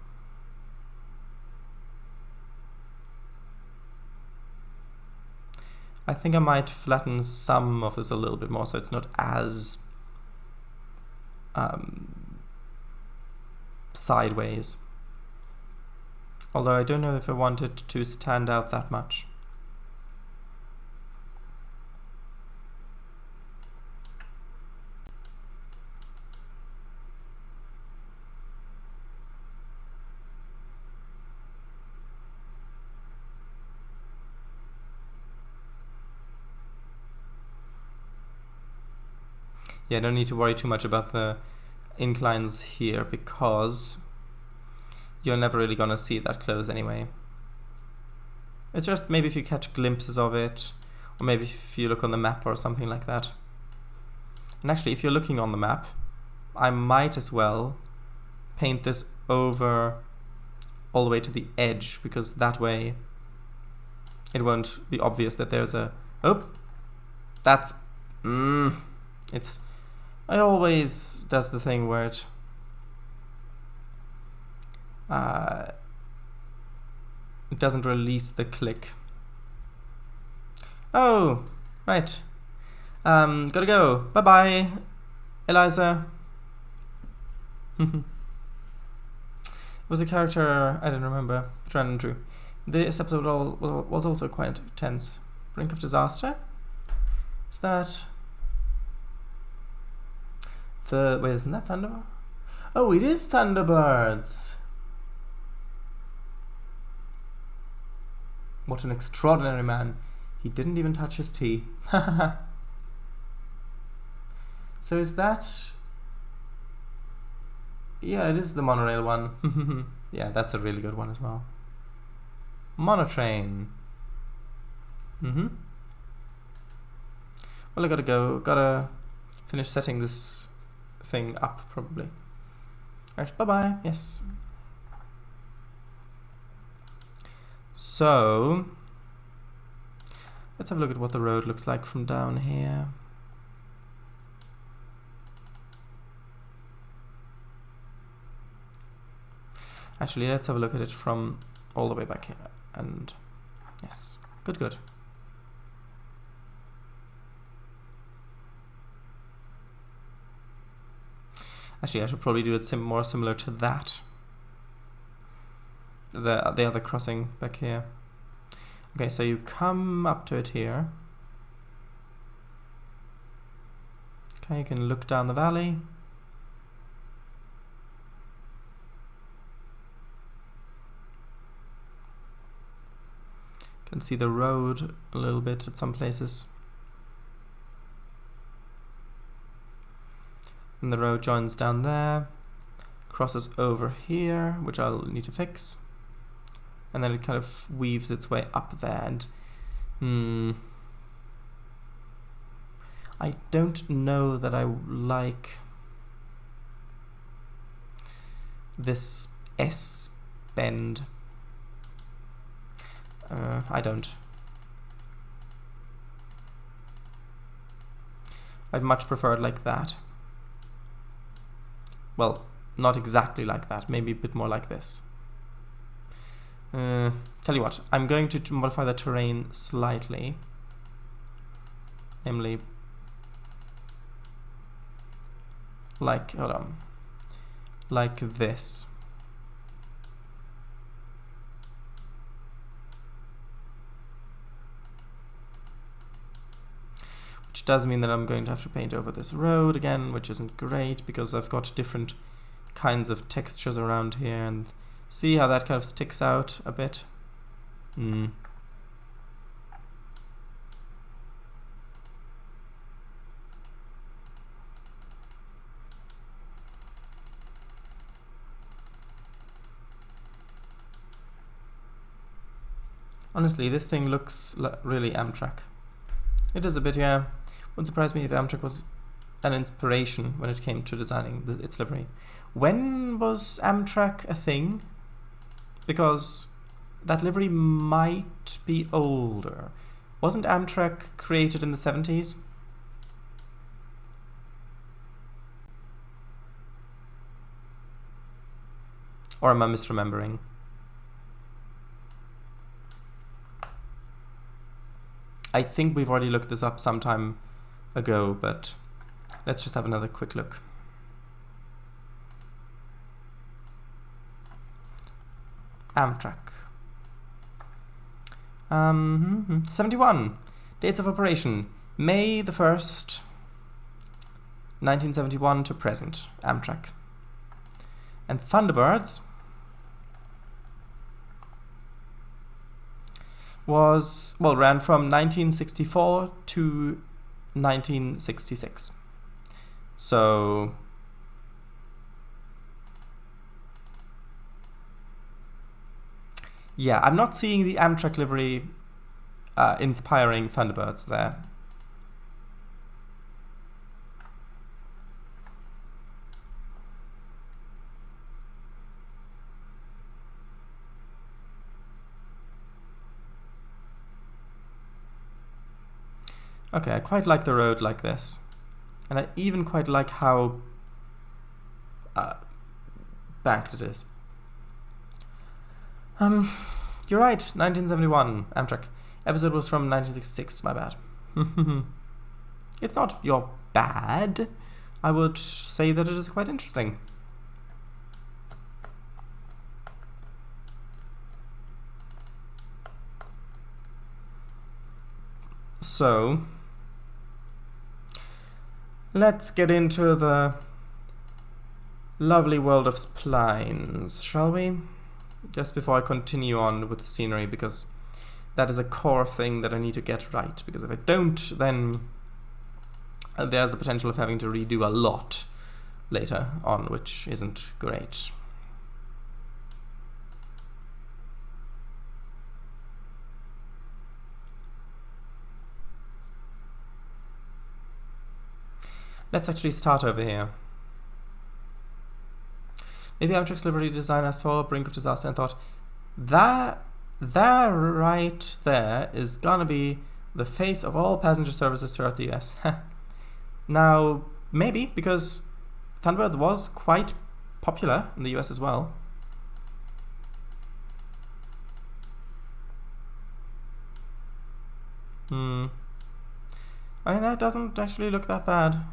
I think I might flatten some of this a little bit more so it's not as sideways. Although I don't know if I want it to stand out that much. Yeah, I don't need to worry too much about the inclines here because you're never really gonna see that close anyway. It's just maybe if you catch glimpses of it, or maybe if you look on the map or something like that. And actually, if you're looking on the map, I might as well paint this over all the way to the edge, because that way it won't be obvious that there's a... Oh! That's... It always does the thing where it doesn't release the click. Oh, right. Gotta go. Bye-bye, Eliza. It was a character I didn't remember, but random true. This episode was also quite tense. Brink of disaster? Is that... Wait, isn't that Thunderbird? Oh, it is Thunderbirds! What an extraordinary man. He didn't even touch his tea. So is that Yeah, it is the monorail one. Yeah, that's a really good one as well. Monotrain. Well, I gotta finish setting this thing up, probably. Alright, bye-bye, yes. So, let's have a look at what the road looks like from down here. Actually, let's have a look at it from all the way back here. And yes, good. Actually, I should probably do it more similar to that. The other crossing back here. Okay, so you come up to it here. Okay, you can look down the valley. You can see the road a little bit at some places. And the road joins down there, crosses over here, which I'll need to fix. And then it kind of weaves its way up there, and I don't know that I like this S bend. I don't. I'd much prefer it like that. Well, not exactly like that, maybe a bit more like this. Tell you what, I'm going to modify the terrain slightly. Namely, like this. Which does mean that I'm going to have to paint over this road again, which isn't great because I've got different kinds of textures around here, and see how that kind of sticks out a bit. Honestly, this thing looks really Amtrak. It is a bit, yeah. Wouldn't surprise me if Amtrak was an inspiration when it came to designing its livery. When was Amtrak a thing? Because that livery might be older. Wasn't Amtrak created in the 70s? Or am I misremembering? I think we've already looked this up some time ago, but let's just have another quick look. Amtrak. 71. Dates of operation. May the 1st, 1971 to present. Amtrak. And Thunderbirds ran from 1964 to 1966. So yeah, I'm not seeing the Amtrak livery inspiring Thunderbirds there. Okay, I quite like the road like this. And I even quite like how banked it is. You're right, 1971, Amtrak. Episode was from 1966, my bad. It's not your bad. I would say that it is quite interesting. So, let's get into the lovely world of splines, shall we? Just before I continue on with the scenery, because that is a core thing that I need to get right, because if I don't, then there's the potential of having to redo a lot later on, which isn't great. Let's actually start over here. Maybe Amtrak's Liberty designer saw a brink of disaster and thought, that right there is gonna be the face of all passenger services throughout the US. Now, maybe, because Thunderbirds was quite popular in the US as well. I mean, that doesn't actually look that bad.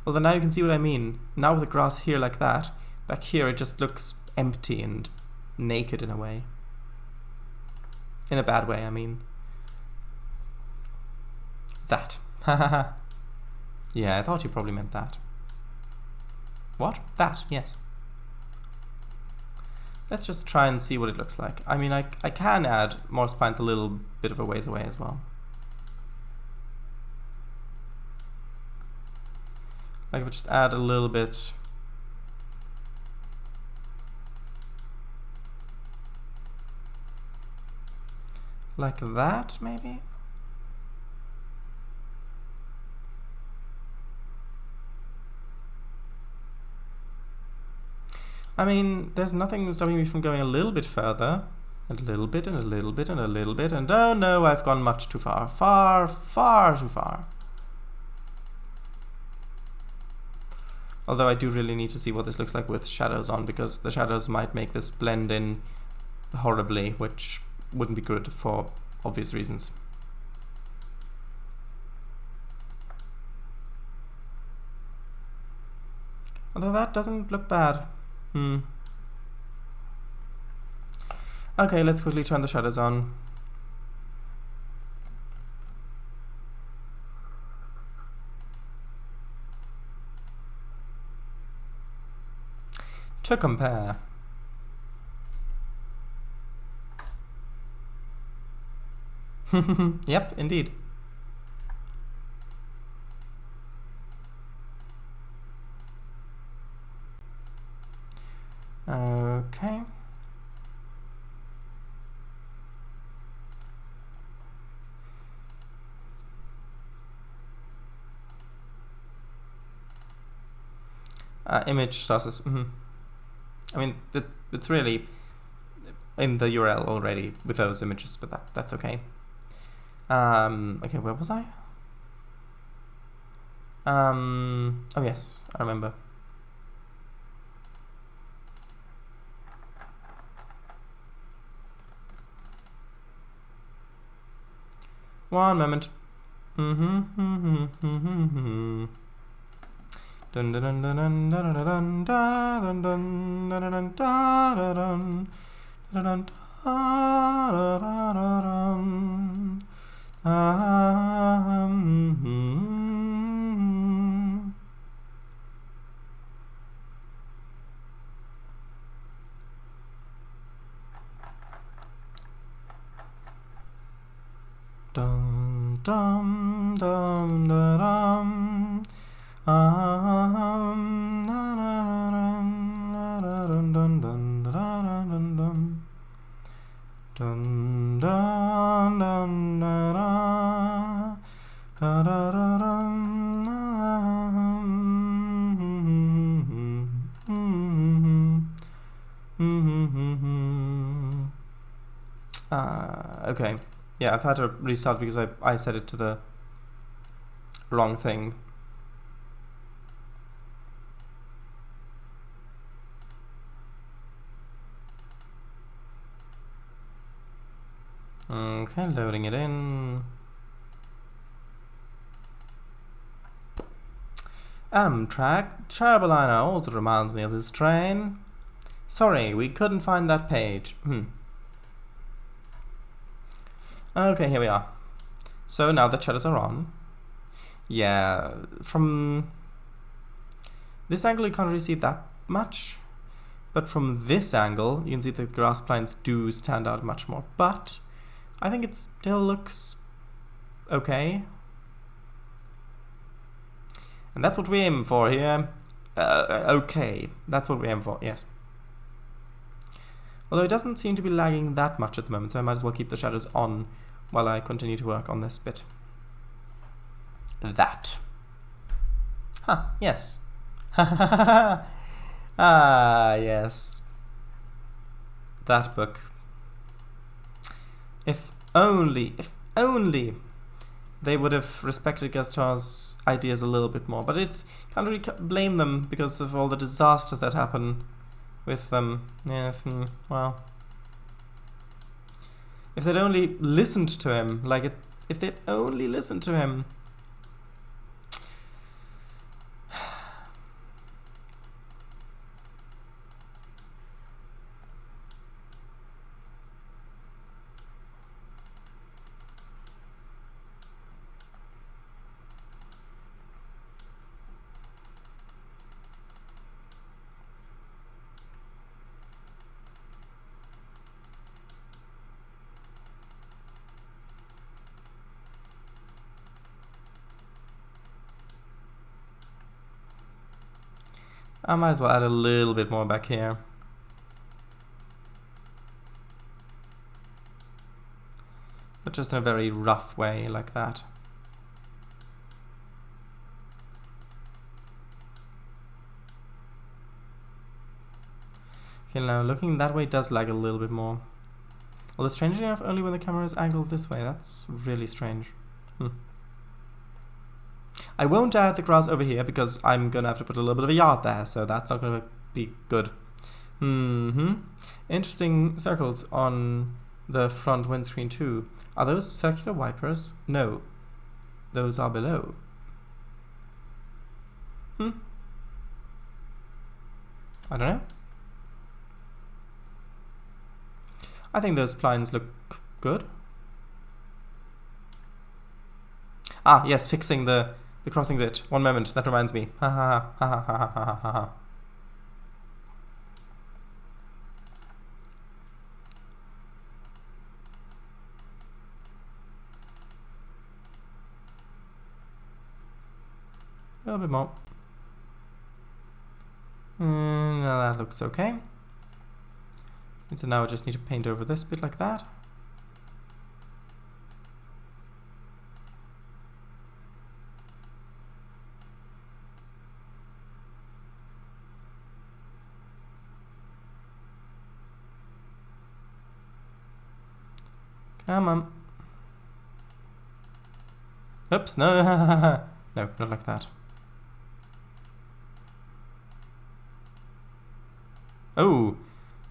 Although now you can see what I mean. Now with the grass here like that, back here it just looks empty and naked in a way. In a bad way, I mean. That. Yeah, I thought you probably meant that. What? That, yes. Let's just try and see what it looks like. I mean, I can add more spines a little bit of a ways away as well. Like if we just add a little bit. Like that, maybe? I mean, there's nothing stopping me from going a little bit further. A little bit and a little bit and a little bit, and oh no, I've gone much too far. Far, far too far. Although I do really need to see what this looks like with shadows on, because the shadows might make this blend in horribly, which wouldn't be good for obvious reasons. Although that doesn't look bad. Okay, let's quickly turn the shadows on. To compare. Yep, indeed. Okay. Image sources. I mean, it's really in the URL already with those images, but that's okay. Okay, where was I? Oh yes, I remember. One moment. Dun dun dun dun dun dun dun dun dun dun dun dun dum dum dum dum okay. Yeah, I've had to restart because I set it to the wrong thing. Okay, loading it in. Amtrak Traveliner also reminds me of this train. Sorry, we couldn't find that page. Okay, here we are. So now the shadows are on. Yeah, from this angle you can't really see that much, but from this angle you can see the grass plains do stand out much more. But I think it still looks okay. And that's what we aim for here. Okay, that's what we aim for, yes. Although it doesn't seem to be lagging that much at the moment, so I might as well keep the shadows on while I continue to work on this bit. That. Huh, yes. Ah, yes. That book. If only they would have respected Gaston's ideas a little bit more. But it's can't really blame them because of all the disasters that happen with them. Yes, well. If they'd only listened to him, if they'd only listened to him. I might as well add a little bit more back here. But just in a very rough way, like that. Okay, now looking that way does lag a little bit more. Although strangely enough, only when the camera is angled this way. That's really strange. I won't add the grass over here because I'm gonna have to put a little bit of a yard there, so that's not gonna be good. Interesting circles on the front windscreen too. Are those circular wipers? No. Those are below. I don't know. I think those splines look good. Ah, yes, fixing the crossing bit. One moment, that reminds me. Ha ha ha ha ha ha ha ha. A little bit more. Now that looks okay. And so now I just need to paint over this bit like that. Come on. Oops, no. No, not like that. Oh,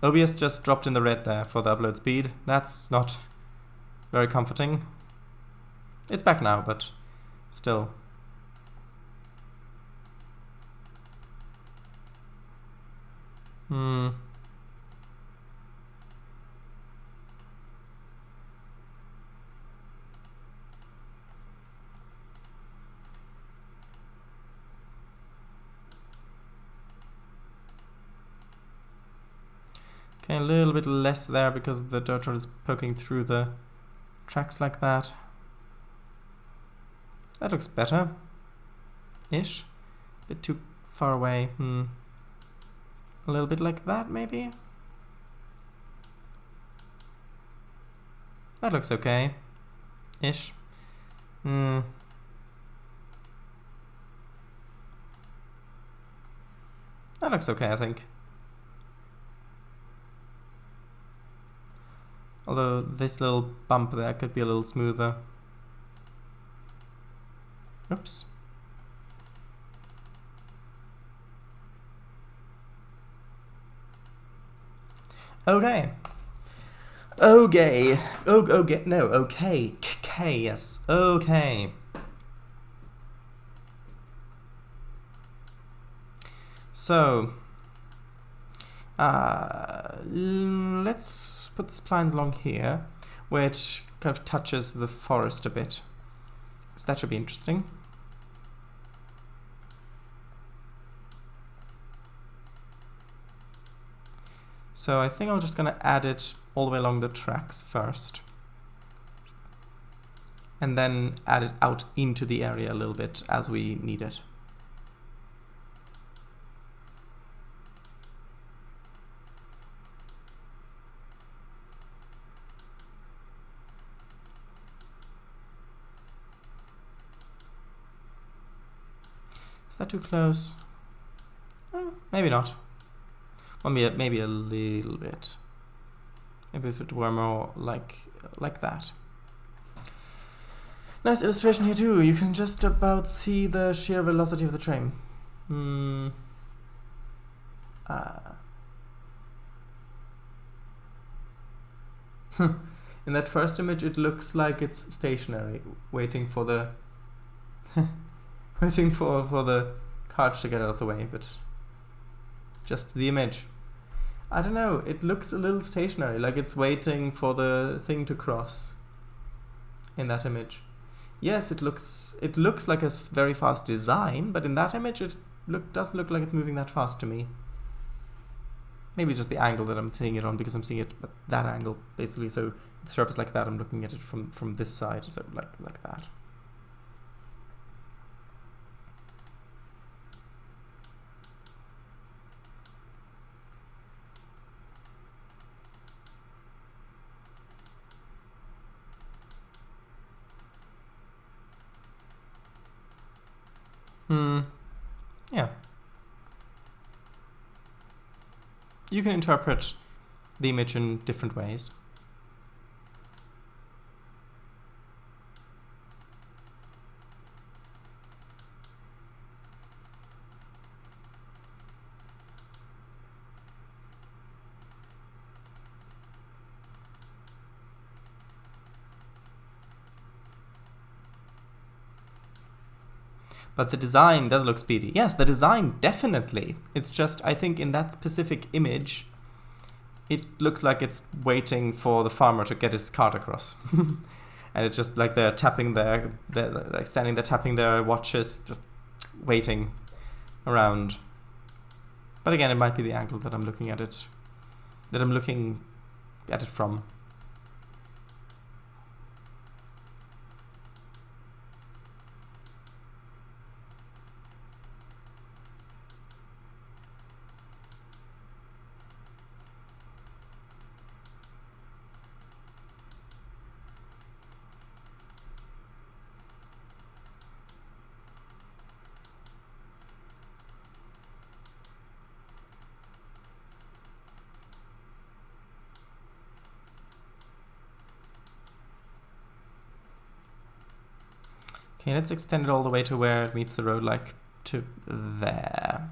OBS just dropped in the red there for the upload speed. That's not very comforting. It's back now, but still. Okay, a little bit less there because the dirt road is poking through the tracks like that. That looks better. Ish. A bit too far away. A little bit like that, maybe? That looks okay. Ish. That looks okay, I think. Although this little bump there could be a little smoother. Oops. Okay. Okay. Okay. No, okay. K, yes. Okay. So, let's put the splines along here, which kind of touches the forest a bit. So that should be interesting. So I think I'm just going to add it all the way along the tracks first. And then add it out into the area a little bit as we need it. that too close? Maybe not. Well, maybe a little bit. Maybe if it were more like that. Nice illustration here too. You can just about see the sheer velocity of the train. In that first image, it looks like it's stationary, waiting for the waiting for the cart to get out of the way. But just the image. I don't know. It looks a little stationary, like it's waiting for the thing to cross. In that image, yes, it looks like a very fast design, but in that image, it doesn't look like it's moving that fast to me. Maybe it's just the angle that I'm seeing it on, because I'm seeing it at that angle, basically. So the surface like that, I'm looking at it from this side, so like that. Yeah. You can interpret the image in different ways. But the design does look speedy. Yes, the design definitely. It's just, I think in that specific image, it looks like it's waiting for the farmer to get his cart across. And it's just like they're tapping they're like standing there tapping their watches, just waiting around. But again, it might be the angle that I'm looking at it, from. Okay, let's extend it all the way to where it meets the road, like to there.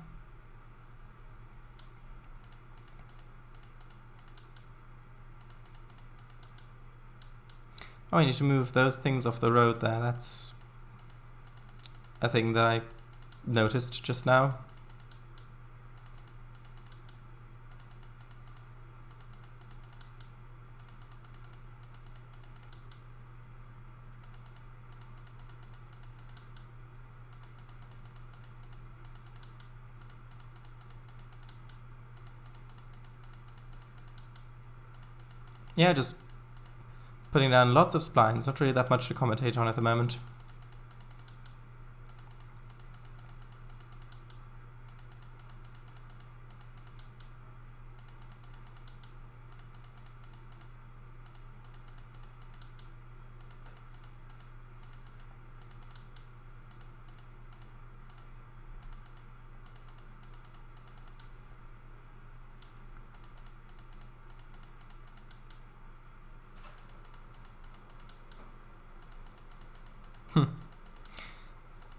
Oh, I need to move those things off the road there. That's a thing that I noticed just now. Yeah, just putting down lots of splines, not really that much to commentate on at the moment.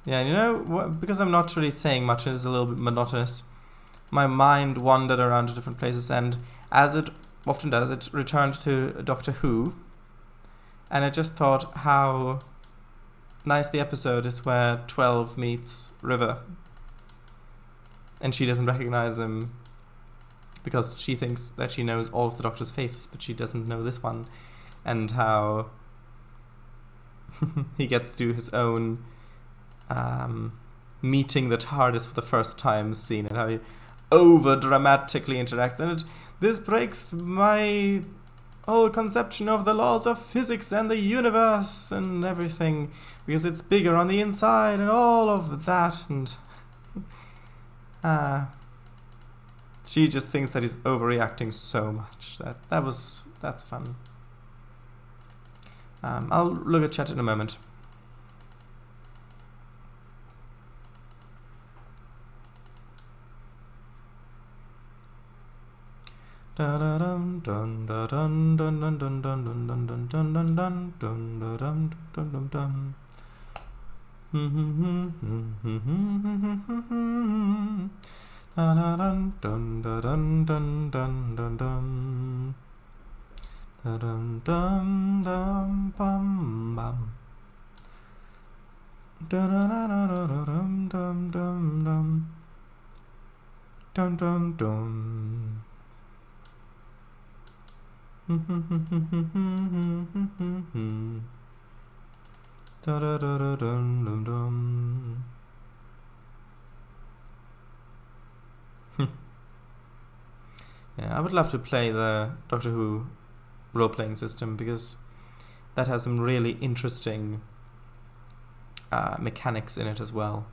Yeah, you know, because I'm not really saying much and it's a little bit monotonous, my mind wandered around to different places, and as it often does, it returned to Doctor Who, and I just thought how nice the episode is where 12 meets River, and she doesn't recognize him because she thinks that she knows all of the Doctor's faces, but she doesn't know this one, and how he gets to do his own meeting the TARDIS for the first time scene, and how he over dramatically interacts, and this breaks my whole conception of the laws of physics and the universe and everything, because it's bigger on the inside and all of that, and she just thinks that he's overreacting so much. That's fun. I'll look at chat in a moment. dun dun dun dun dun dun dun dun dun dun dun dun dun dun dun dun dun dun. Dun dun dun dun dun dun dun. Dum dum dum bum bum. Dum dum dum dum dum. Dum dum dum. Da da da da dum dum dum. Yeah, I would love to play the Doctor Who role-playing system because that has some really interesting mechanics in it as well.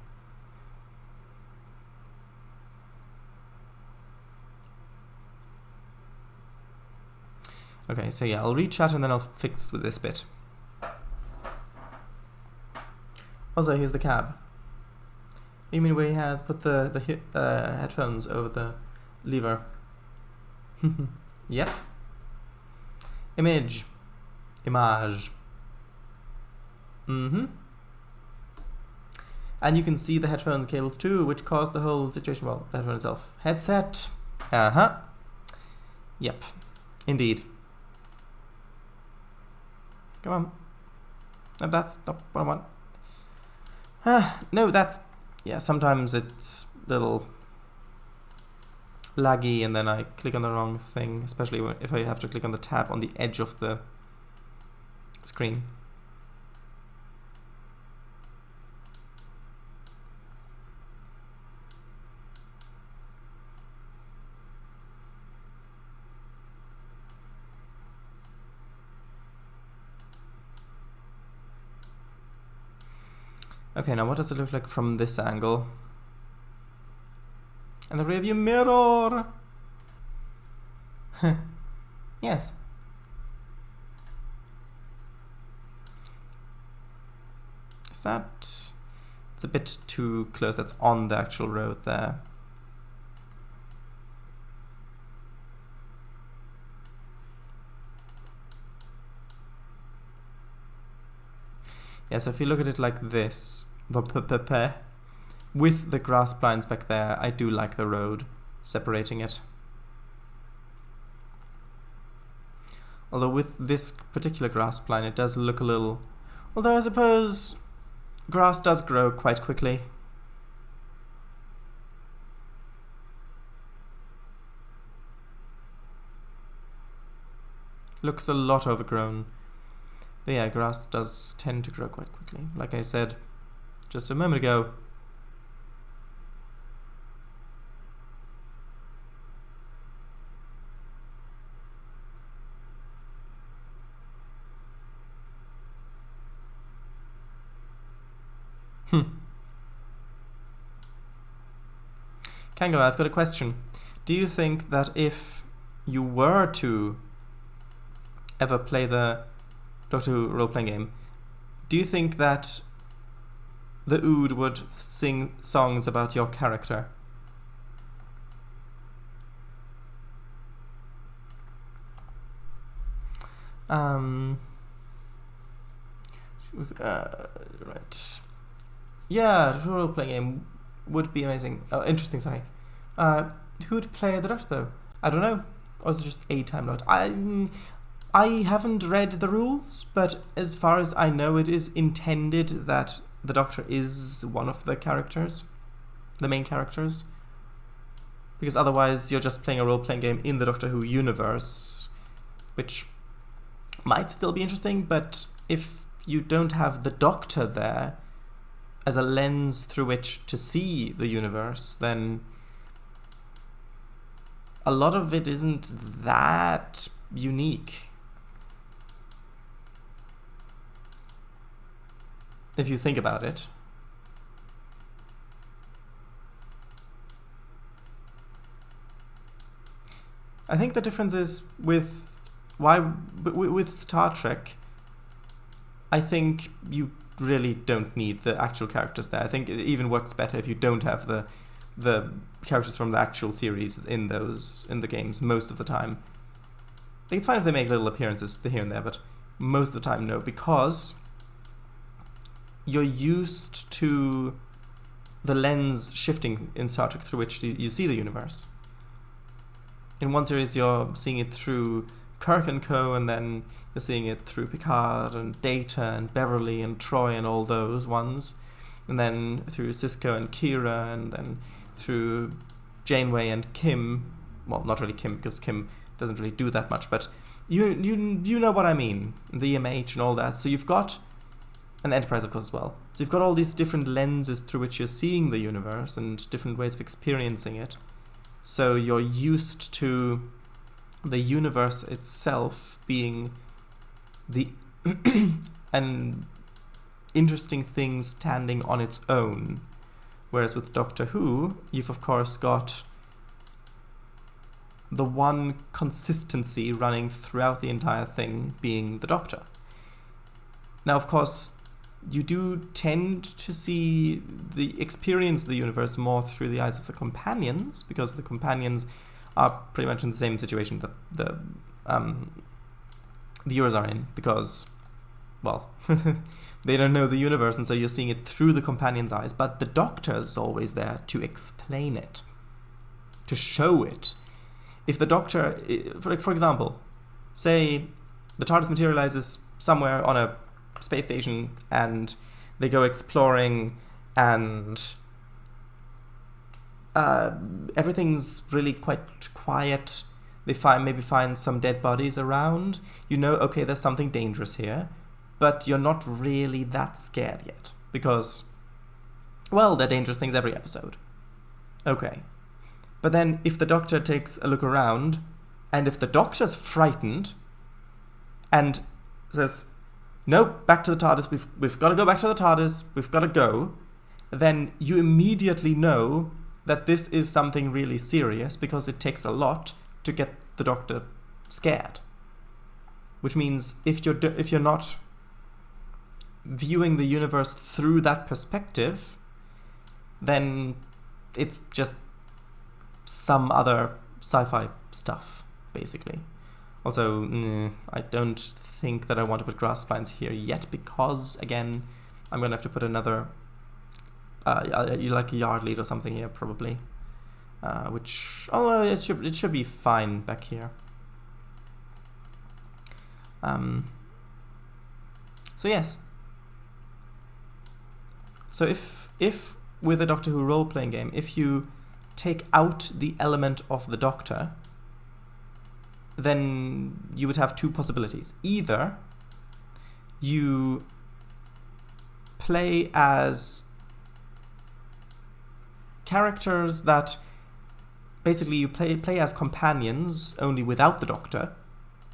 Okay, so yeah, I'll read chat and then I'll fix with this bit. Also, here's the cab. You mean where you had put the headphones over the lever? Yep. Image. And you can see the headphone cables too, which caused the whole situation. Well, the headphone itself. Headset. Yep. Indeed. Come on. No, that's not what I want. No, that's... Yeah, sometimes it's a little laggy and then I click on the wrong thing, especially if I have to click on the tab on the edge of the screen. Okay, now what does it look like from this angle? And the rearview mirror! Yes. Is that... It's a bit too close, that's on the actual road there. Yes, if you look at it like this, with the grass blinds back there, I do like the road separating it. Although with this particular grass blind, it does look a little... Although I suppose grass does grow quite quickly. Looks a lot overgrown. But yeah, grass does tend to grow quite quickly, like I said just a moment ago. Kango, I've got a question. Do you think that if you were to ever play the Doctor Who role-playing game, do you think that the Ood would sing songs about your character? Right. Yeah, the role-playing game would be amazing. Oh, interesting, sorry. Who'd play the Doctor, though? I don't know. Or is it just a Time Lord? I haven't read the rules, but as far as I know, it is intended that the Doctor is one of the characters, the main characters. Because otherwise you're just playing a role-playing game in the Doctor Who universe, which might still be interesting, but if you don't have the Doctor there as a lens through which to see the universe, then a lot of it isn't that unique. If you think about it. I think the difference is with Star Trek, I think you really don't need the actual characters there. I think it even works better if you don't have the the characters from the actual series in the games most of the time. I think it's fine if they make little appearances here and there, but most of the time no, because you're used to the lens shifting in Star Trek through which you see the universe. In one series you're seeing it through Kirk and co, and then you're seeing it through Picard and Data and Beverly and Troy and all those ones, and then through Sisko and Kira, and then through Janeway and Kim. Well, not really Kim, because Kim doesn't really do that much, but you know what I mean, the EMH and all that. So you've got an Enterprise, of course, as well. So you've got all these different lenses through which you're seeing the universe and different ways of experiencing it. So you're used to the universe itself being the an interesting thing standing on its own. Whereas with Doctor Who, you've of course got the one consistency running throughout the entire thing being the Doctor. Now, of course, you do tend to experience the universe more through the eyes of the companions, because the companions are pretty much in the same situation that the viewers are in, because, well, they don't know the universe, and so you're seeing it through the companions' eyes, but the Doctor's always there to explain it, to show it. If the Doctor, for example, say the TARDIS materializes somewhere on a space station and they go exploring and everything's really quite quiet, they maybe find some dead bodies around, you know, okay, there's something dangerous here, but you're not really that scared yet, because, well, there are dangerous things every episode. Okay. But then if the Doctor takes a look around, and if the Doctor's frightened and says, no, back to the TARDIS, we've got to go back to the TARDIS, we've got to go, then you immediately know that this is something really serious, because it takes a lot to get the Doctor scared. Which means if you're not viewing the universe through that perspective, then it's just some other sci-fi stuff, basically. Also, I don't think that I want to put grass plants here yet, because, again, I'm going to have to put another, like a yard lead or something here, probably. Which, although it should be fine back here. So yes. So if with a Doctor Who role-playing game, if you take out the element of the Doctor, then you would have two possibilities. Either you play as characters that basically you play as companions, only without the Doctor.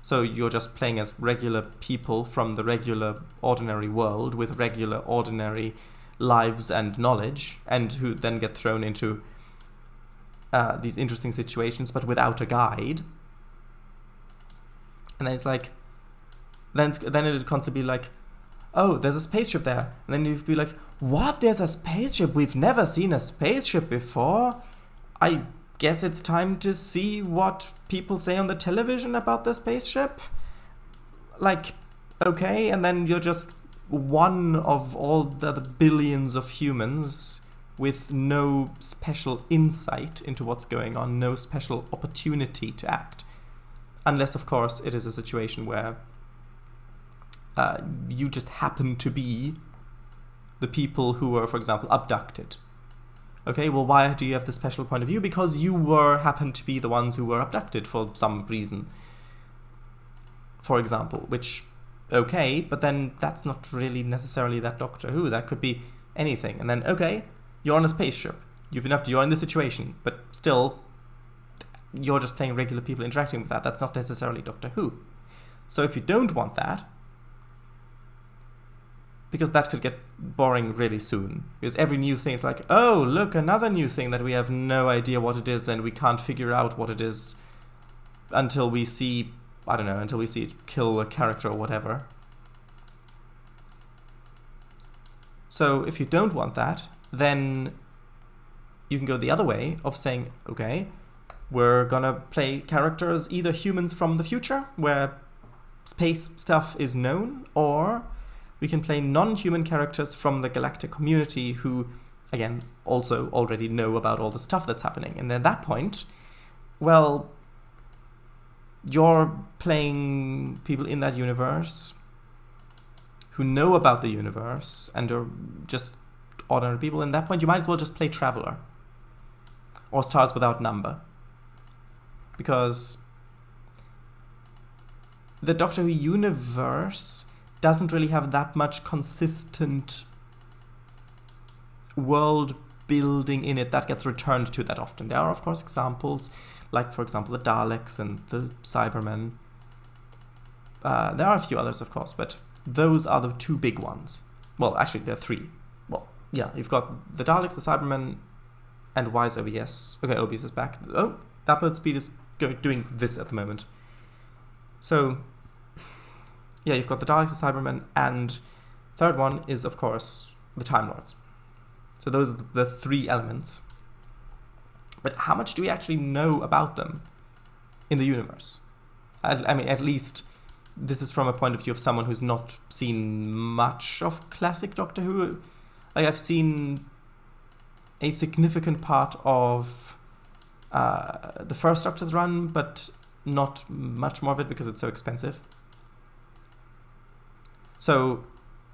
So you're just playing as regular people from the regular ordinary world with regular ordinary lives and knowledge, and who then get thrown into these interesting situations, but without a guide. And then it's like, then it constantly be like, oh, there's a spaceship there. And then you'd be like, what? There's a spaceship? We've never seen a spaceship before. I guess it's time to see what people say on the television about the spaceship. Like, okay, and then you're just one of all the other billions of humans with no special insight into what's going on, no special opportunity to act. Unless, of course, it is a situation where you just happen to be the people who were, for example, abducted. Okay, well, why do you have the special point of view? Because you happened to be the ones who were abducted for some reason, for example, which, okay, but then that's not really necessarily that Doctor Who. That could be anything. And then, okay, you're on a spaceship. You're in this situation, but still, you're just playing regular people interacting with that. That's not necessarily Doctor Who. So if you don't want that, because that could get boring really soon. Because every new thing is like, oh, look, another new thing that we have no idea what it is, and we can't figure out what it is until we see, I don't know, until we see it kill a character or whatever. So if you don't want that, then you can go the other way of saying, okay, we're gonna play characters, either humans from the future, where space stuff is known, or we can play non-human characters from the galactic community who, again, also already know about all the stuff that's happening. And at that point, well, you're playing people in that universe who know about the universe and are just ordinary people. And at that point, you might as well just play Traveler or Stars Without Number, because the Doctor Who universe doesn't really have that much consistent world building in it that gets returned to that often. There are, of course, examples, like, for example, the Daleks and the Cybermen. There are a few others, of course, but those are the two big ones. Well, actually, there are three. Well, yeah, you've got the Daleks, the Cybermen, and why is OBS? Okay, OBS is back. Oh, upload speed is doing this at the moment. So, yeah, you've got the Daleks, the Cybermen, and third one is, of course, the Time Lords. So those are the three elements. But how much do we actually know about them in the universe? I mean, at least this is from a point of view of someone who's not seen much of classic Doctor Who. Like, I've seen a significant part of the first Doctor's run, but not much more of it because it's so expensive. So,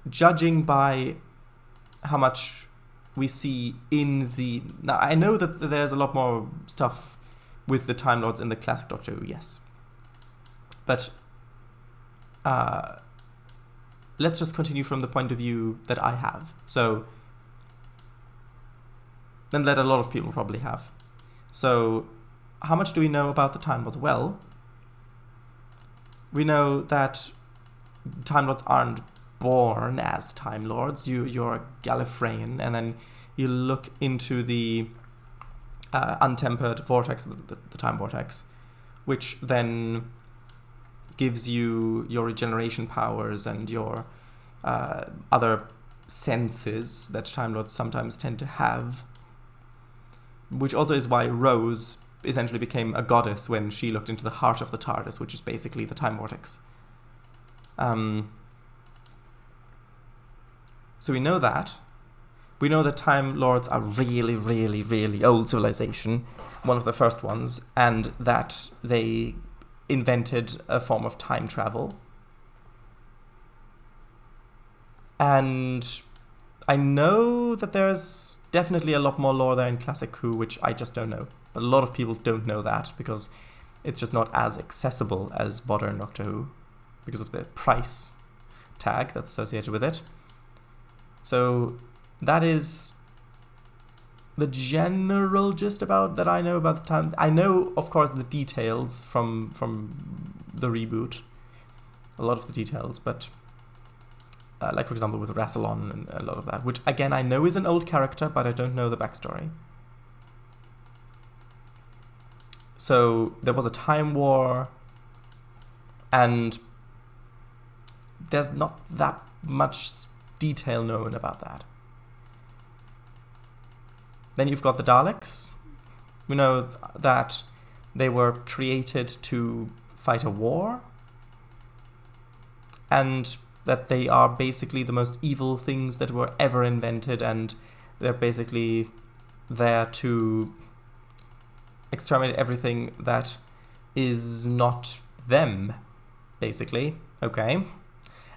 judging by how much we see in the... Now, I know that there's a lot more stuff with the Time Lords in the classic Doctor Who, yes. But let's just continue from the point of view that I have. So, and that a lot of people probably have. So, how much do we know about the Time Lords? Well, we know that Time Lords aren't born as Time Lords. You're a Gallifreyan, and then you look into the untempered vortex, the time vortex, which then gives you your regeneration powers and your other senses that Time Lords sometimes tend to have, which also is why Rose essentially became a goddess when she looked into the heart of the TARDIS, which is basically the time vortex. So we know that. We know that Time Lords are really, really, really old civilization, one of the first ones, and that they invented a form of time travel. And I know that there's definitely a lot more lore there in Classic Who, which I just don't know. A lot of people don't know that because it's just not as accessible as modern Doctor Who because of the price tag that's associated with it. So that is the general gist about that I know about the time. I know, of course, the details from the reboot, a lot of the details, but like, for example, with Rassilon and a lot of that, which, again, I know is an old character, but I don't know the backstory. So there was a time war, and there's not that much detail known about that. Then you've got the Daleks. We know that they were created to fight a war, and that they are basically the most evil things that were ever invented, and they're basically there to exterminate everything that is not them, basically. Okay.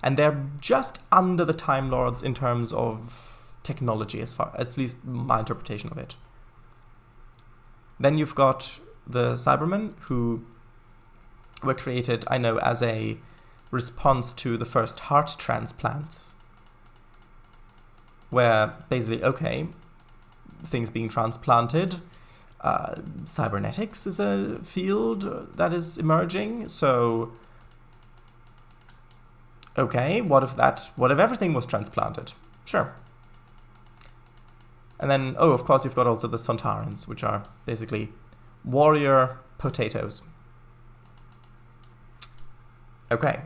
And they're just under the Time Lords in terms of technology, as far as at least my interpretation of it. Then you've got the Cybermen, who were created, I know, as a response to the first heart transplants, where basically, okay, things being transplanted, cybernetics is a field that is emerging, so okay, what if everything was transplanted? Sure. And then, oh, of course, you've got also the Sontarans, which are basically warrior potatoes. Okay.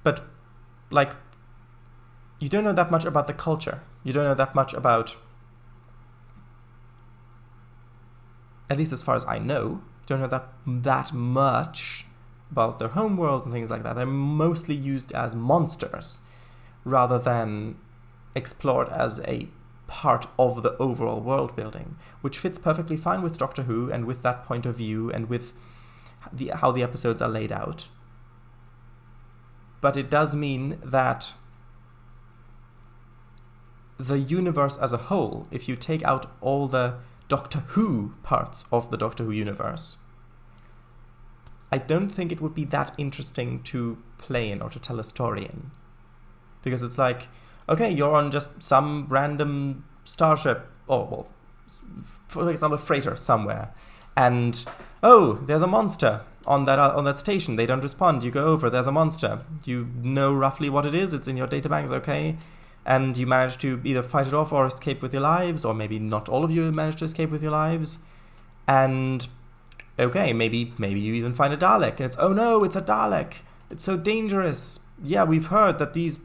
But, like, you don't know that much about the culture. You don't know that much about at least as far as I know, don't know that much about their home worlds and things like that. They're mostly used as monsters rather than explored as a part of the overall world building, which fits perfectly fine with Doctor Who and with that point of view and with how the episodes are laid out. But it does mean that the universe as a whole, if you take out all the Doctor Who parts of the Doctor Who universe, I don't think it would be that interesting to play in or to tell a story in. Because it's like, okay, you're on just some random starship, or, well, for example, freighter somewhere, and, oh, there's a monster on that station. They don't respond. You go over, there's a monster. You know roughly what it is. It's in your databanks, okay? And you manage to either fight it off or escape with your lives, or maybe not all of you manage to escape with your lives. And, okay, maybe you even find a Dalek. And it's, oh no, it's a Dalek. It's so dangerous. Yeah, we've heard that these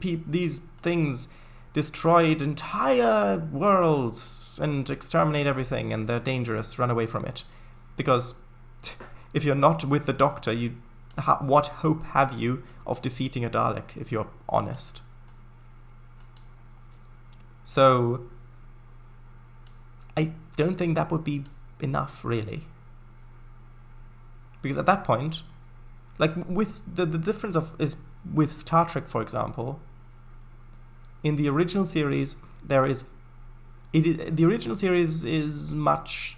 things destroyed entire worlds and exterminate everything, and they're dangerous. Run away from it. Because if you're not with the Doctor, what hope have you of defeating a Dalek, if you're honest? So I don't think that would be enough, really. Because at that point, like with the difference is with Star Trek, for example, in the original series, the original series is much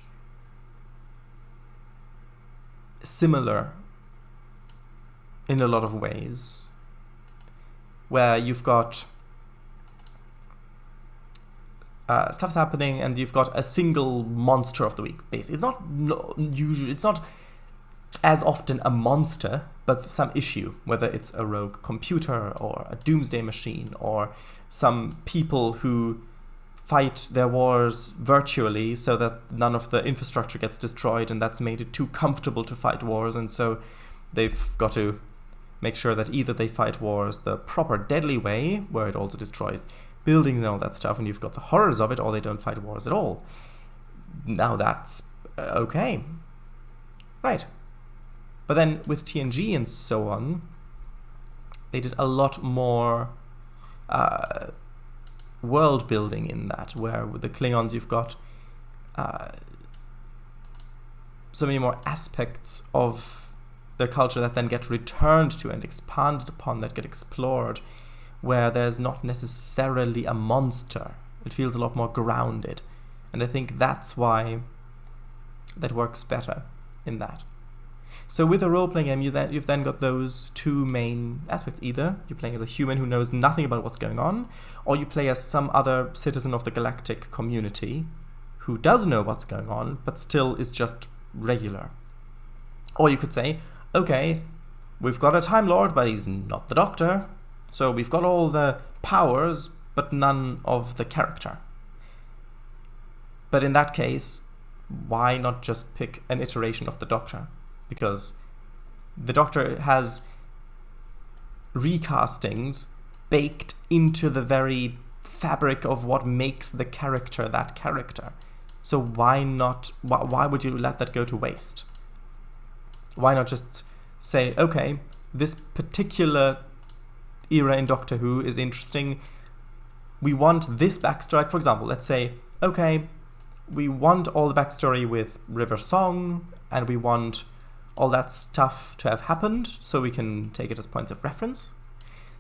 similar in a lot of ways, where you've got stuff's happening and you've got a single monster of the week, basically. It's not as often a monster, but some issue, whether it's a rogue computer or a doomsday machine or some people who fight their wars virtually so that none of the infrastructure gets destroyed, and that's made it too comfortable to fight wars, and so they've got to make sure that either they fight wars the proper deadly way, where it also destroys buildings and all that stuff, and you've got the horrors of it, or they don't fight wars at all. Now that's okay. Right. But then with TNG and so on, they did a lot more world building in that, where with the Klingons you've got so many more aspects of their culture that then get returned to and expanded upon, that get explored, where there's not necessarily a monster. It feels a lot more grounded. And I think that's why that works better in that. So with a role-playing game, you've then got those two main aspects. Either you're playing as a human who knows nothing about what's going on, or you play as some other citizen of the galactic community who does know what's going on, but still is just regular. Or you could say, okay, we've got a Time Lord, but he's not the Doctor, so we've got all the powers, but none of the character. But in that case, why not just pick an iteration of the Doctor? Because the Doctor has recastings baked into the very fabric of what makes the character that character. So why not? Why would you let that go to waste? Why not just say, okay, this particular era in Doctor Who is interesting. We want this backstory. For example, let's say, okay, we want all the backstory with River Song, and we want all that stuff to have happened, so we can take it as points of reference.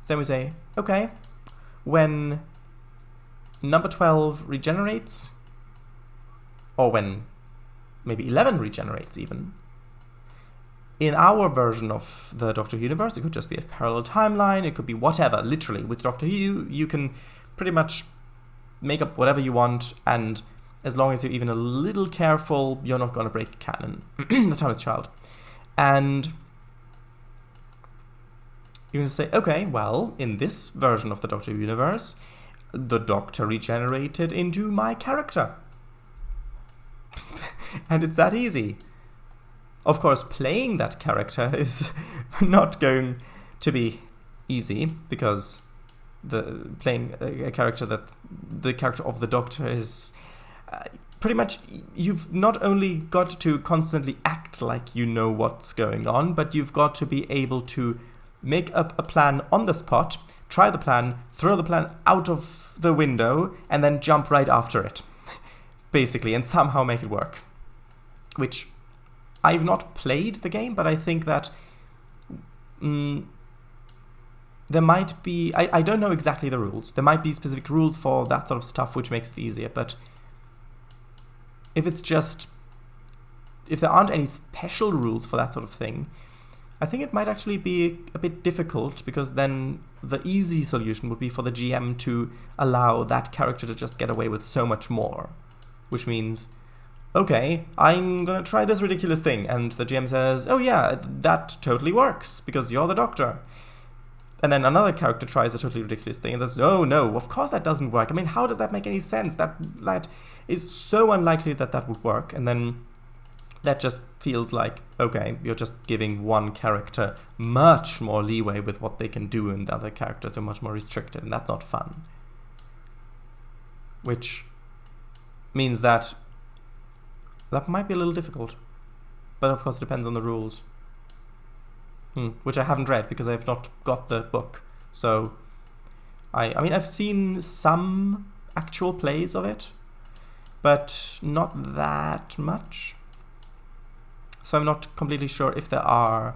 So then we say, okay, when number 12 regenerates, or when maybe 11 regenerates even, in our version of the Doctor Who universe, it could just be a parallel timeline, it could be whatever, literally. With Doctor Who, you can pretty much make up whatever you want, and as long as you're even a little careful, you're not going to break canon. The Time of the Child. And you can say, okay, well, in this version of the Doctor Who universe, the Doctor regenerated into my character. And it's that easy. Of course, playing that character is not going to be easy, because playing a character that the character of the Doctor is pretty much you've not only got to constantly act like you know what's going on, but you've got to be able to make up a plan on the spot, try the plan, throw the plan out of the window, and then jump right after it, basically, and somehow make it work. Which, I've not played the game, but I think that there might be, I don't know exactly the rules. There might be specific rules for that sort of stuff, which makes it easier, but if there aren't any special rules for that sort of thing, I think it might actually be a bit difficult, because then the easy solution would be for the GM to allow that character to just get away with so much more. Which means, okay, I'm gonna try this ridiculous thing, and the GM says, oh yeah, that totally works, because you're the doctor. And then another character tries a totally ridiculous thing, and says, oh no, of course that doesn't work. I mean, how does that make any sense? That is so unlikely that that would work, and then that just feels like, okay, you're just giving one character much more leeway with what they can do, and the other characters are much more restricted, and that's not fun. Which means that might be a little difficult. But of course it depends on the rules. Which I haven't read, because I've not got the book. So, I mean, I've seen some actual plays of it, but not that much. So I'm not completely sure if there are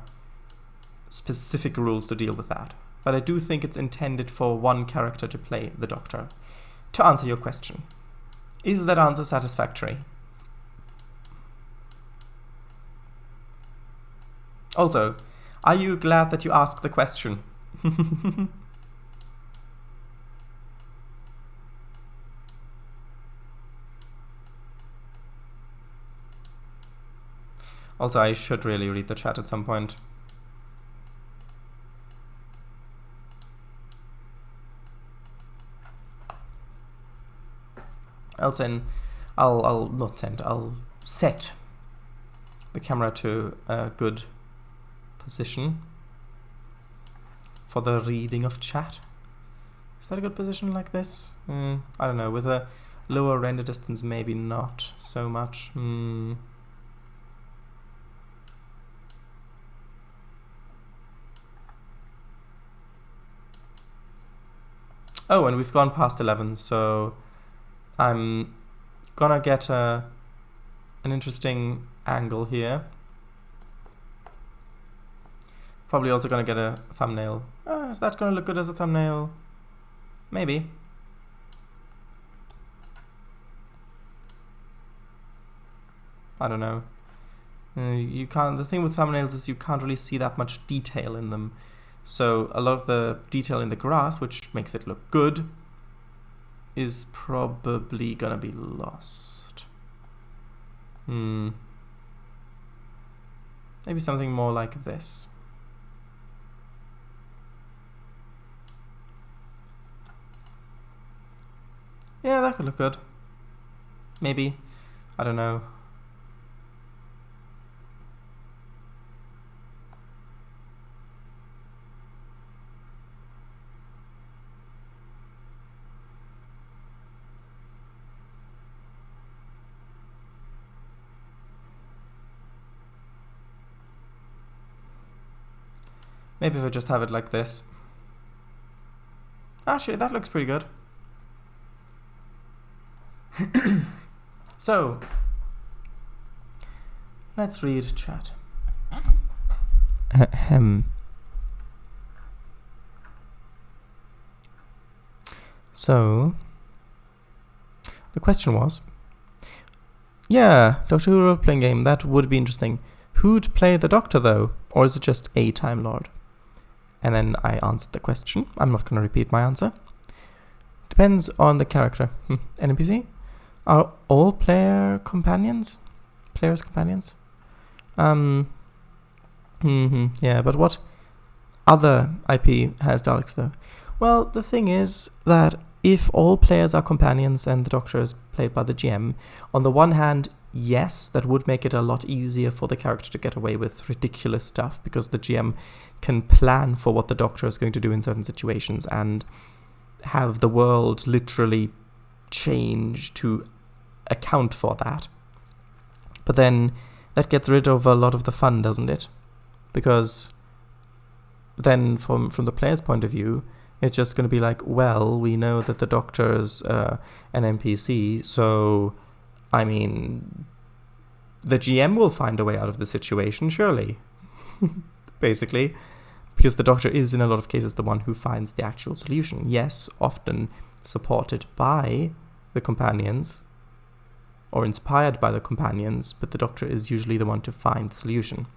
specific rules to deal with that. But I do think it's intended for one character to play the Doctor. To answer your question, is that answer satisfactory? Also, are you glad that you asked the question? Also, I should really read the chat at some point. I'll set the camera to a good position for the reading of chat. Is that a good position like this? I don't know, with a lower render distance maybe not so much. Oh, and we've gone past 11, so I'm gonna get an interesting angle here. Probably also gonna get a thumbnail. Is that gonna look good as a thumbnail? Maybe. I don't know. You can't. The thing with thumbnails is you can't really see that much detail in them. So a lot of the detail in the grass, which makes it look good, is probably gonna be lost. Maybe something more like this. Yeah, that could look good. Maybe. I don't know. Maybe if I just have it like this. Actually, that looks pretty good. So, let's read chat. So, the question was, yeah, Doctor Who role-playing game, that would be interesting. Who'd play the Doctor though? Or is it just a Time Lord? And then I answered the question. I'm not going to repeat my answer. Depends on the character. NPC? Are all players companions? Yeah, but what other IP has Daleks though? Well, the thing is that if all players are companions and the Doctor is played by the GM, on the one hand, yes, that would make it a lot easier for the character to get away with ridiculous stuff, because the GM can plan for what the Doctor is going to do in certain situations and have the world literally change to account for that. But then that gets rid of a lot of the fun, doesn't it? Because then from the player's point of view, it's just going to be like, well, we know that the Doctor's an NPC, so, I mean, the GM will find a way out of the situation, surely. Basically. Because the Doctor is, in a lot of cases, the one who finds the actual solution. Yes, often supported by the companions, or inspired by the companions, but the Doctor is usually the one to find the solution.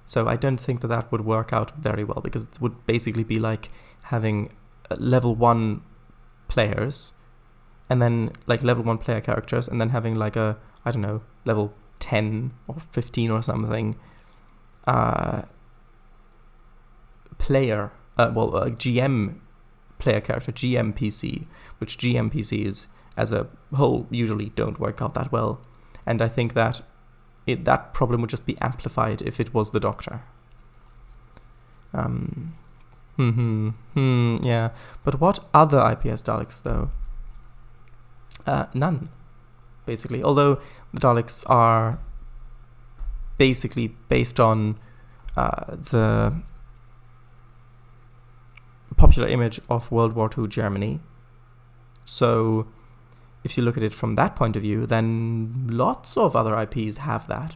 So I don't think that would work out very well, because it would basically be like having level 1 players, and then like level 1 player characters, and then having like a, I don't know, level 10 or 15 or something GM player character, GM PC, which GM PCs as a whole usually don't work out that well. And I think that that problem would just be amplified if it was the Doctor. Yeah. But what other IPS Daleks, though? None, basically. Although the Daleks are basically based on the popular image of World War II Germany. So if you look at it from that point of view, then lots of other IPs have that.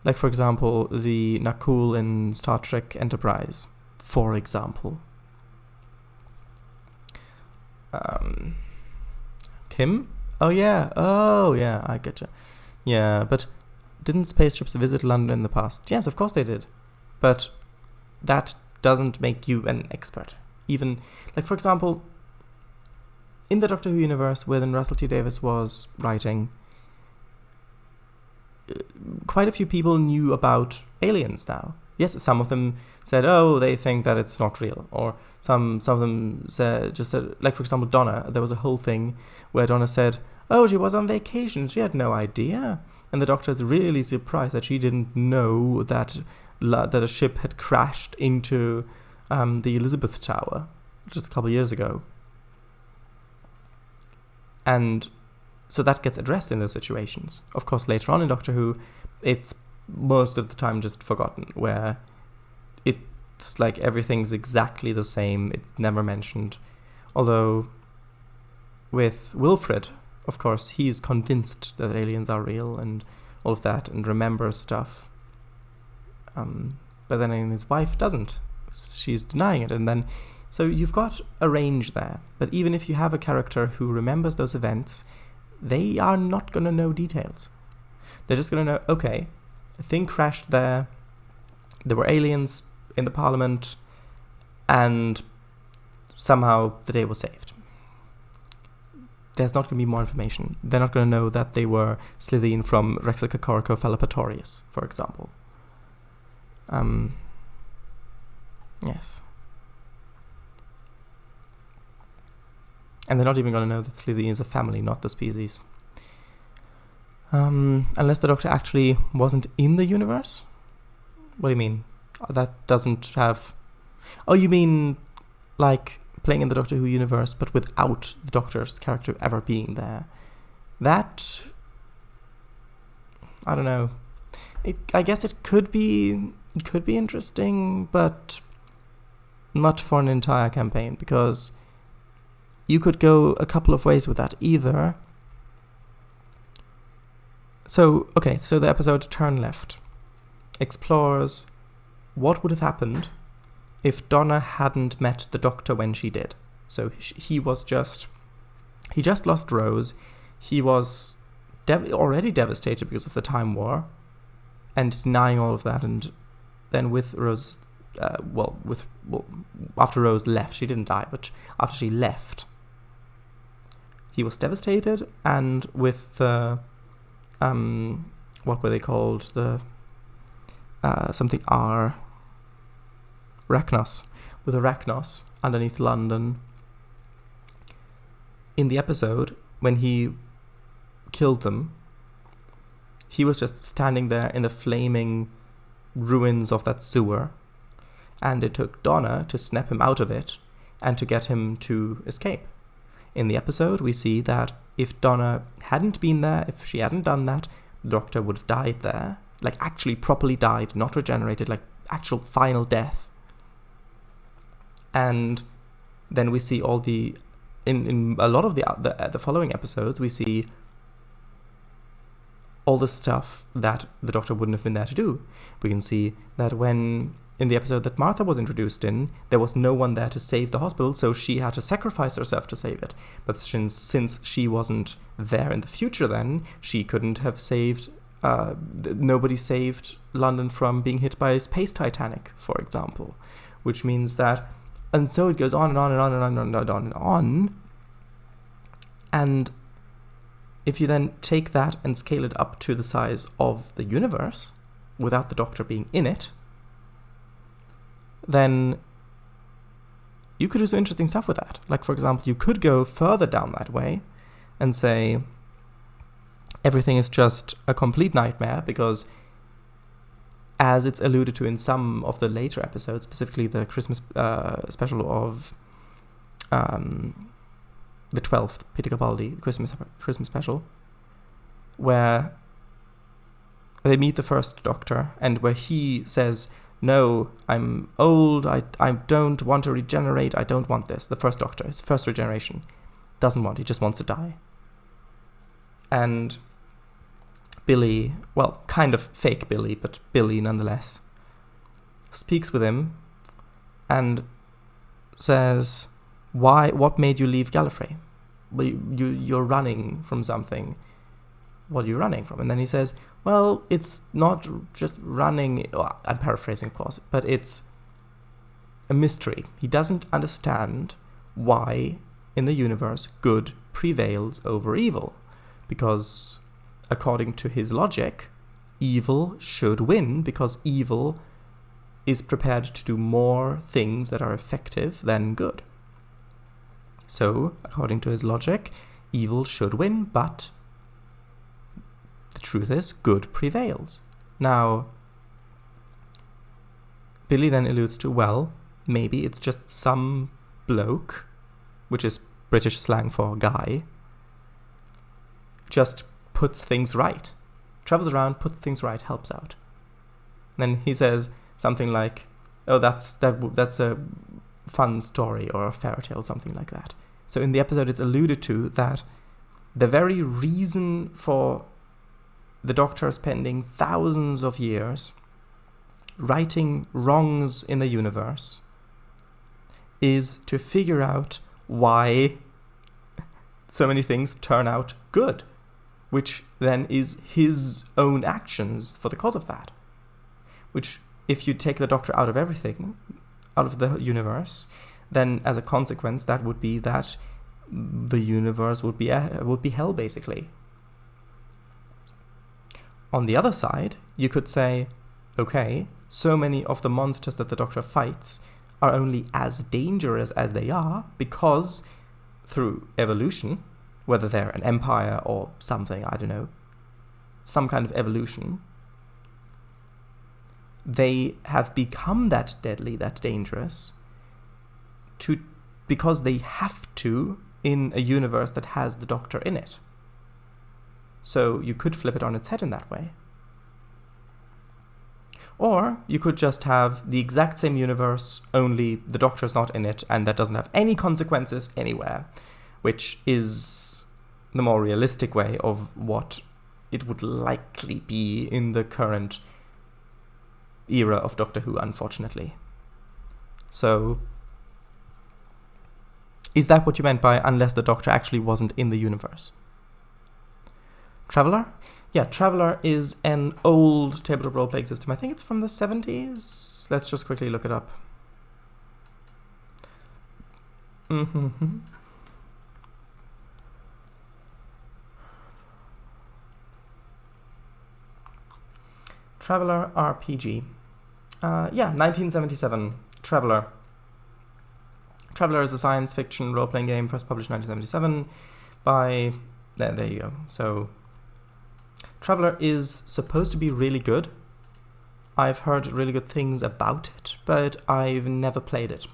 Like, for example, the Nakul in Star Trek Enterprise, for example. Kim? Oh yeah, I getcha. Yeah, but didn't spaceships visit London in the past? Yes, of course they did. But that doesn't make you an expert. Even, like, for example, in the Doctor Who universe, when Russell T Davies was writing, quite a few people knew about aliens now. Yes, some of them said, oh, they think that it's not real. Or some of them said, like, for example, Donna, there was a whole thing where Donna said, oh, she was on vacation, she had no idea. And the Doctor is really surprised that she didn't know that a ship had crashed into the Elizabeth Tower just a couple of years ago. And so that gets addressed in those situations. Of course, later on in Doctor Who, it's most of the time just forgotten, where it's like everything's exactly the same, it's never mentioned. Although, with Wilfred, of course, he's convinced that aliens are real and all of that, and remembers stuff. But then his wife doesn't. She's denying it, and then... So you've got a range there, but even if you have a character who remembers those events, they are not going to know details. They're just going to know, okay, a thing crashed there were aliens in the Parliament, and somehow the day was saved. There's not going to be more information. They're not going to know that they were Slytherin from Rexica Corico Fallopatorius, for example. Yes. And they're not even going to know that Slytherin is a family, not the species. Unless the Doctor actually wasn't in the universe? What do you mean? That doesn't have... Oh, you mean like playing in the Doctor Who universe, but without the Doctor's character ever being there? That... I don't know. I guess it could be interesting, but not for an entire campaign, because you could go a couple of ways with that. Either... So the episode Turn Left explores what would have happened if Donna hadn't met the Doctor when she did. So he just lost Rose. He was already devastated because of the Time War and denying all of that. And then with Rose, after Rose left, she didn't die, but after she left, he was devastated. And with the what were they called? The something R. Rachnos. With Arachnos underneath London. In the episode, when he killed them, he was just standing there in the flaming ruins of that sewer, and it took Donna to snap him out of it and to get him to escape. in the episode, we see that if Donna hadn't been there, if she hadn't done that, the Doctor would have died there. Like, actually properly died, not regenerated, like actual final death. And then we see all the... In a lot of the following episodes, we see all the stuff that the Doctor wouldn't have been there to do. We can see that when, in the episode that Martha was introduced in, there was no one there to save the hospital, so she had to sacrifice herself to save it. But since she wasn't there in the future then, she couldn't have saved... nobody saved London from being hit by a space Titanic, for example. Which means that... And so it goes on and on and on and on and on and on. And if you then take that and scale it up to the size of the universe, without the Doctor being in it, then you could do some interesting stuff with that. Like, for example, you could go further down that way and say everything is just a complete nightmare because, as it's alluded to in some of the later episodes, specifically the Christmas special of the 12th, Peter Capaldi, Christmas special, where they meet the first Doctor, and where he says, no, I'm old, I don't want to regenerate, I don't want this. The first Doctor, his first regeneration, doesn't want, he just wants to die. And Billy, well, kind of fake Billy, but Billy nonetheless, speaks with him and says, what made you leave Gallifrey? Well, you're running from something. What are you running from? And then he says, well, it's not just running, well, I'm paraphrasing, of course, but it's a mystery. He doesn't understand why in the universe good prevails over evil, because according to his logic, evil should win because evil is prepared to do more things that are effective than good. So, according to his logic, evil should win, but the truth is, good prevails. Now, Billy then alludes to, well, maybe it's just some bloke, which is British slang for guy, just puts things right. Travels around, puts things right, helps out. And then he says something like, oh, that's a fun story or a fairy tale, something like that. So in the episode it's alluded to that the very reason for the Doctor spending thousands of years righting wrongs in the universe is to figure out why so many things turn out good, which then is his own actions for the cause of that. Which, if you take the Doctor out of everything, out of the universe, then as a consequence, that would be that the universe would be hell, basically. On the other side, you could say, okay, so many of the monsters that the Doctor fights are only as dangerous as they are because, through evolution, whether they're an empire or something, I don't know, some kind of evolution, they have become that deadly, that dangerous, because they have to in a universe that has the Doctor in it. So you could flip it on its head in that way. Or you could just have the exact same universe, only the Doctor's not in it, and that doesn't have any consequences anywhere, which is the more realistic way of what it would likely be in the current era of Doctor Who, unfortunately. So, is that what you meant by unless the Doctor actually wasn't in the universe? Traveller? Yeah, Traveller is an old tabletop role-playing system. I think it's from the 70s. Let's just quickly look it up. Traveller RPG. 1977. Traveller. Traveller is a science fiction role-playing game first published in 1977 by... There you go. So, Traveller is supposed to be really good. I've heard really good things about it, but I've never played it.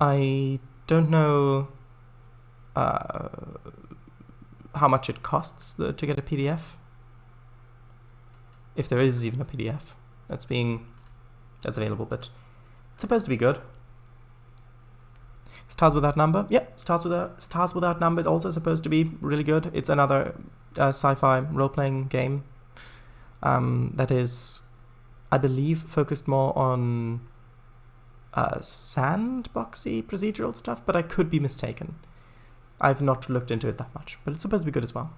I don't know how much it costs to get a PDF. If there is even a PDF that's available, but it's supposed to be good. Stars Without Number. Yep, Stars Without Number is also supposed to be really good. It's another sci-fi role-playing game that is, I believe, focused more on sandboxy procedural stuff, but I could be mistaken. I've not looked into it that much, but it's supposed to be good as well.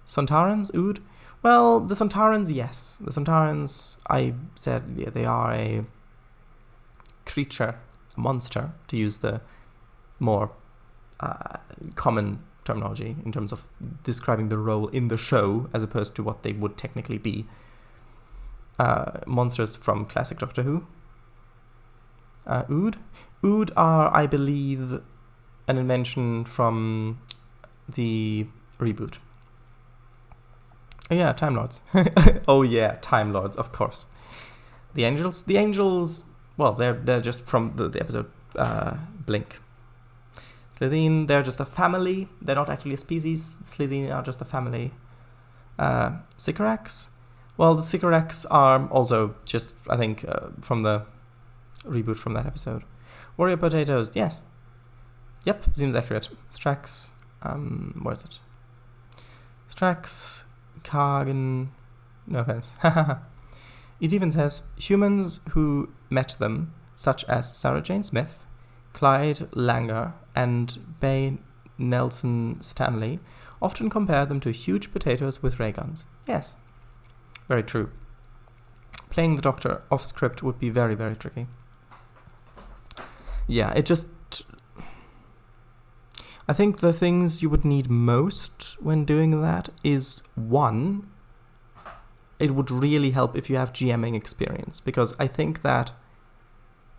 Sontarans, Ood. Well, the Sontarans, yes. The Sontarans, I said, yeah, they are a creature, a monster, to use the more common terminology in terms of describing the role in the show as opposed to what they would technically be. Monsters from classic Doctor Who. Ood. Ood are, I believe, an invention from the reboot. Oh yeah, Time Lords. Oh yeah, Time Lords, of course. The Angels, well, they're just from the episode Blink. Slytherin, they're just a family. They're not actually a species. Slytherin are just a family. Sycorax? Well, the Sycorax are also just, I think, from the reboot from that episode. Warrior Potatoes, yes. Yep, seems accurate. Strax, where is it? Strax, Kargan, no offense. It even says, humans who met them, such as Sarah Jane Smith, Clyde Langer, and Bay Nelson Stanley, often compare them to huge potatoes with ray guns. Yes, very true. Playing the Doctor off script would be very, very tricky. Yeah, I think the things you would need most when doing that is, one, it would really help if you have GMing experience, because I think that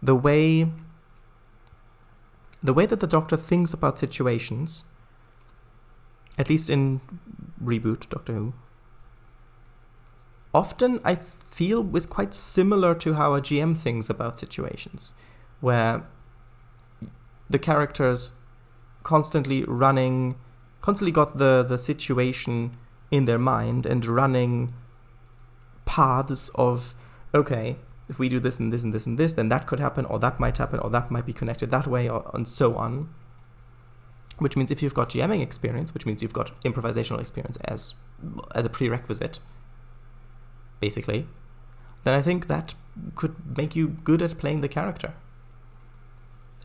the way that the Doctor thinks about situations, at least in reboot Doctor Who, often I feel is quite similar to how a GM thinks about situations, where the characters constantly got the situation in their mind and running paths of, okay, if we do this and this and this and this, then that could happen, or that might happen, or that might be connected that way, or and so on. Which means if you've got GMing experience, which means you've got improvisational experience as a prerequisite, basically, then I think that could make you good at playing the character.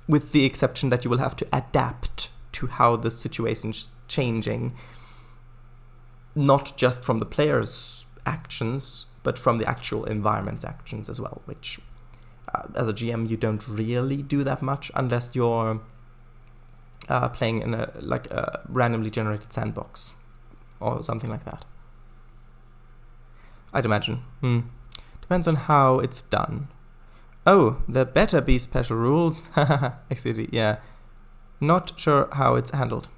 With the exception that you will have to adapt to how the situation's changing, not just from the player's actions, but from the actual environment's actions as well, which, as a GM, you don't really do that much unless you're playing in a randomly generated sandbox or something like that. I'd imagine. Depends on how it's done. Oh, there better be special rules. XD, yeah. Not sure how it's handled.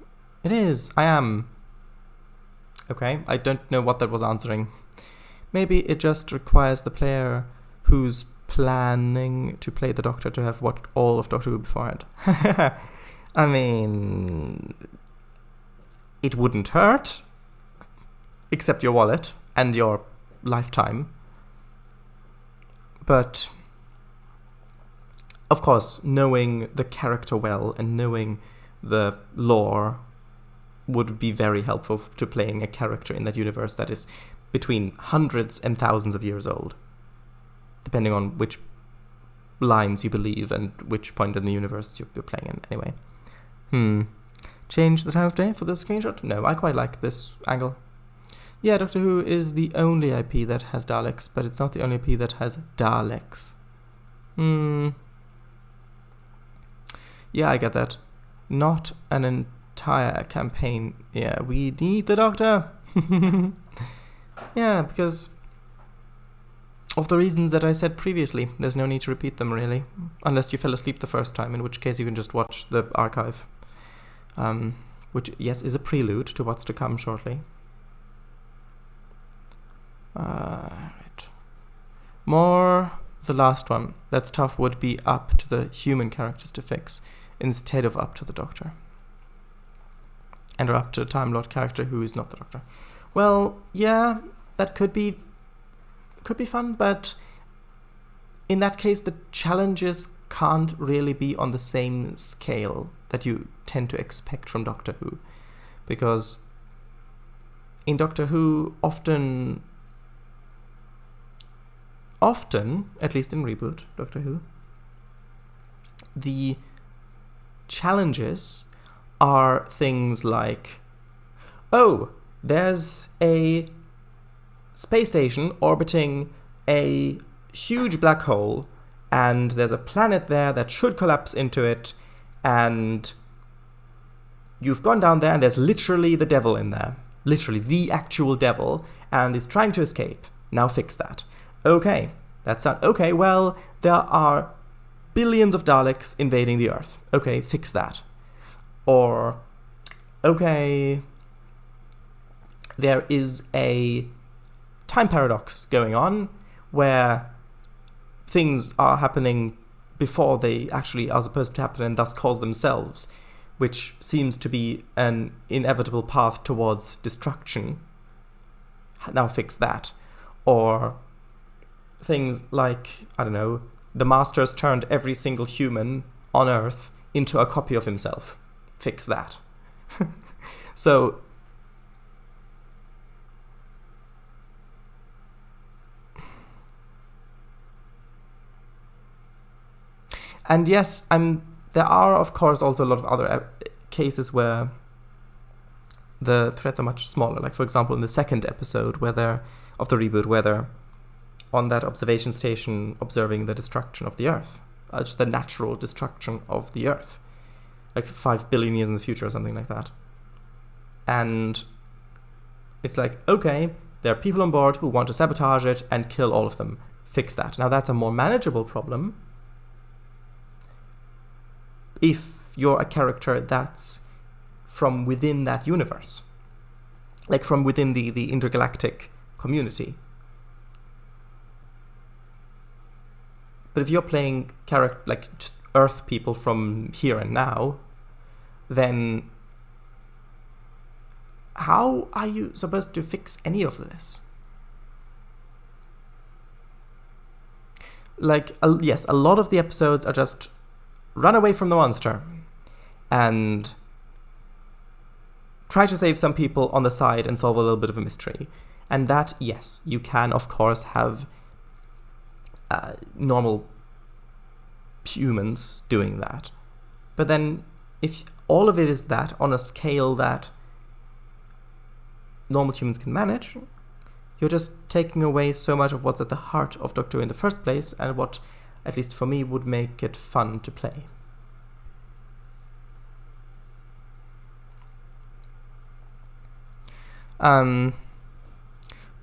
It is. I am. Okay, I don't know what that was answering. Maybe it just requires the player who's planning to play the Doctor to have watched all of Doctor Who beforehand. I mean, it wouldn't hurt, except your wallet and your lifetime. But, of course, knowing the character well and knowing the lore would be very helpful to playing a character in that universe that is between hundreds and thousands of years old, depending on which lines you believe and which point in the universe you're playing in. Anyway. Change the time of day for the screenshot? No, I quite like this angle. Yeah, Doctor Who is the only IP that has Daleks, but it's not the only IP that has Daleks. Yeah, I get that. Not an entire campaign. Yeah, we need the Doctor. Yeah, because of the reasons that I said previously. There's no need to repeat them, really. Unless you fell asleep the first time, in which case you can just watch the archive. Which, yes, is a prelude to what's to come shortly. Right. More, the last one. That's tough would be up to the human characters to fix. instead of up to the Doctor. And up to a Time Lord character who is not the Doctor. Well, yeah, that could be fun, but in that case, the challenges can't really be on the same scale that you tend to expect from Doctor Who. Because in Doctor Who, often, at least in reboot Doctor Who, the challenges are things like, oh, there's a space station orbiting a huge black hole, and there's a planet there that should collapse into it, and you've gone down there and there's literally the devil in there. Literally, the actual devil, and is trying to escape. Now fix that. Okay, that's not... Okay, well, there are billions of Daleks invading the Earth. Okay, fix that. Or, okay, there is a time paradox going on where things are happening before they actually are supposed to happen and thus cause themselves, which seems to be an inevitable path towards destruction. Now fix that. Or things like, I don't know, the Master's turned every single human on Earth into a copy of himself. Fix that. So, and yes, there are, of course, also a lot of other cases where the threats are much smaller. Like, for example, in the second episode of the reboot, where they're on that observation station observing the destruction of the Earth. Just the natural destruction of the Earth. Like 5 billion years in the future or something like that. And it's like, okay, there are people on board who want to sabotage it and kill all of them. Fix that. Now that's a more manageable problem if you're a character that's from within that universe. Like from within the intergalactic community. But if you're playing like just Earth people from here and now, then how are you supposed to fix any of this? Like, yes, a lot of the episodes are just run away from the monster and try to save some people on the side and solve a little bit of a mystery. And that, yes, you can, of course, have normal humans doing that. But then, if all of it is that on a scale that normal humans can manage, you're just taking away so much of what's at the heart of Doctor Who in the first place, and what, at least for me, would make it fun to play.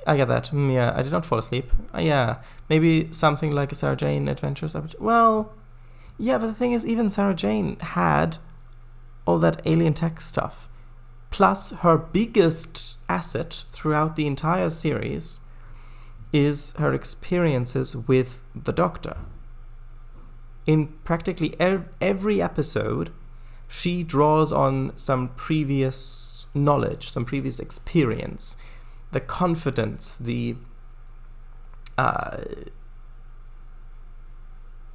I get that. Yeah, I did not fall asleep. Yeah, maybe something like a Sarah Jane Adventures. Well, yeah, but the thing is, even Sarah Jane had all that alien tech stuff. Plus, her biggest asset throughout the entire series is her experiences with the Doctor. In practically every episode, she draws on some previous knowledge, some previous experience, the confidence, the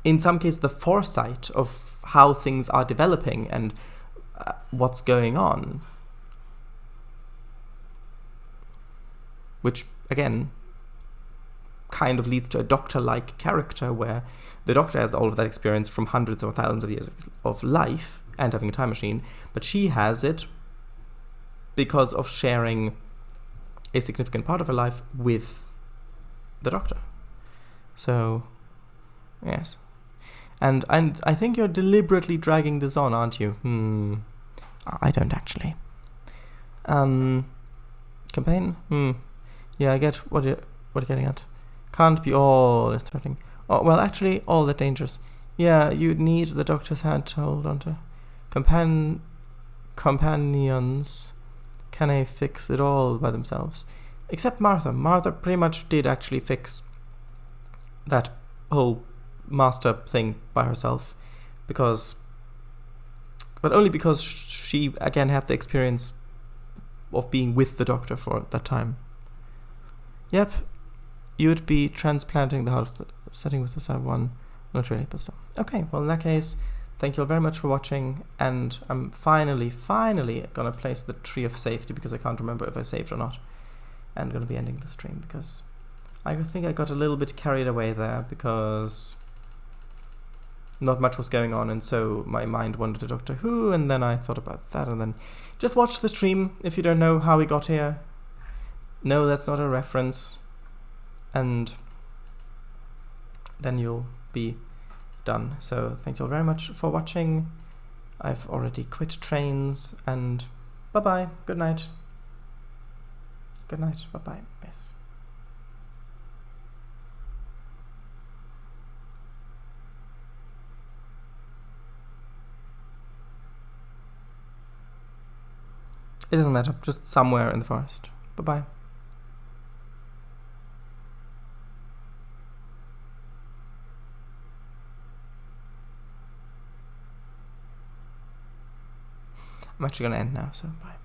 in some cases the foresight of how things are developing and what's going on, which again kind of leads to a Doctor-like character where the Doctor has all of that experience from hundreds or thousands of years of life and having a time machine, but she has it because of sharing a significant part of her life with the Doctor. So, yes. And I think you're deliberately dragging this on, aren't you? I don't actually. Campaign? Yeah, I get what you're getting at. Can't be all this threatening. Oh, well, actually, all that dangerous. Yeah, you'd need the Doctor's hand to hold onto. Companions can they fix it all by themselves? Except Martha. Martha pretty much did actually fix that whole master thing by herself, because But only because she, again, had the experience of being with the doctor for that time. Yep, you would be transplanting the heart of the setting with the side one. Not really, but still. Okay, well, in that case, thank you all very much for watching, and I'm finally gonna place the tree of safety, because I can't remember if I saved or not, and gonna be ending the stream, because I think I got a little bit carried away there, because not much was going on, and so my mind wandered to Doctor Who, and then I thought about that, and then just watch the stream if you don't know how we got here. No, that's not a reference, and then you'll be done. So thank you all very much for watching. I've already quit Trainz, and bye-bye. Good night. Good night. Bye-bye. Yes. It doesn't matter. Just somewhere in the forest. Bye-bye. I'm actually going to end now, so bye.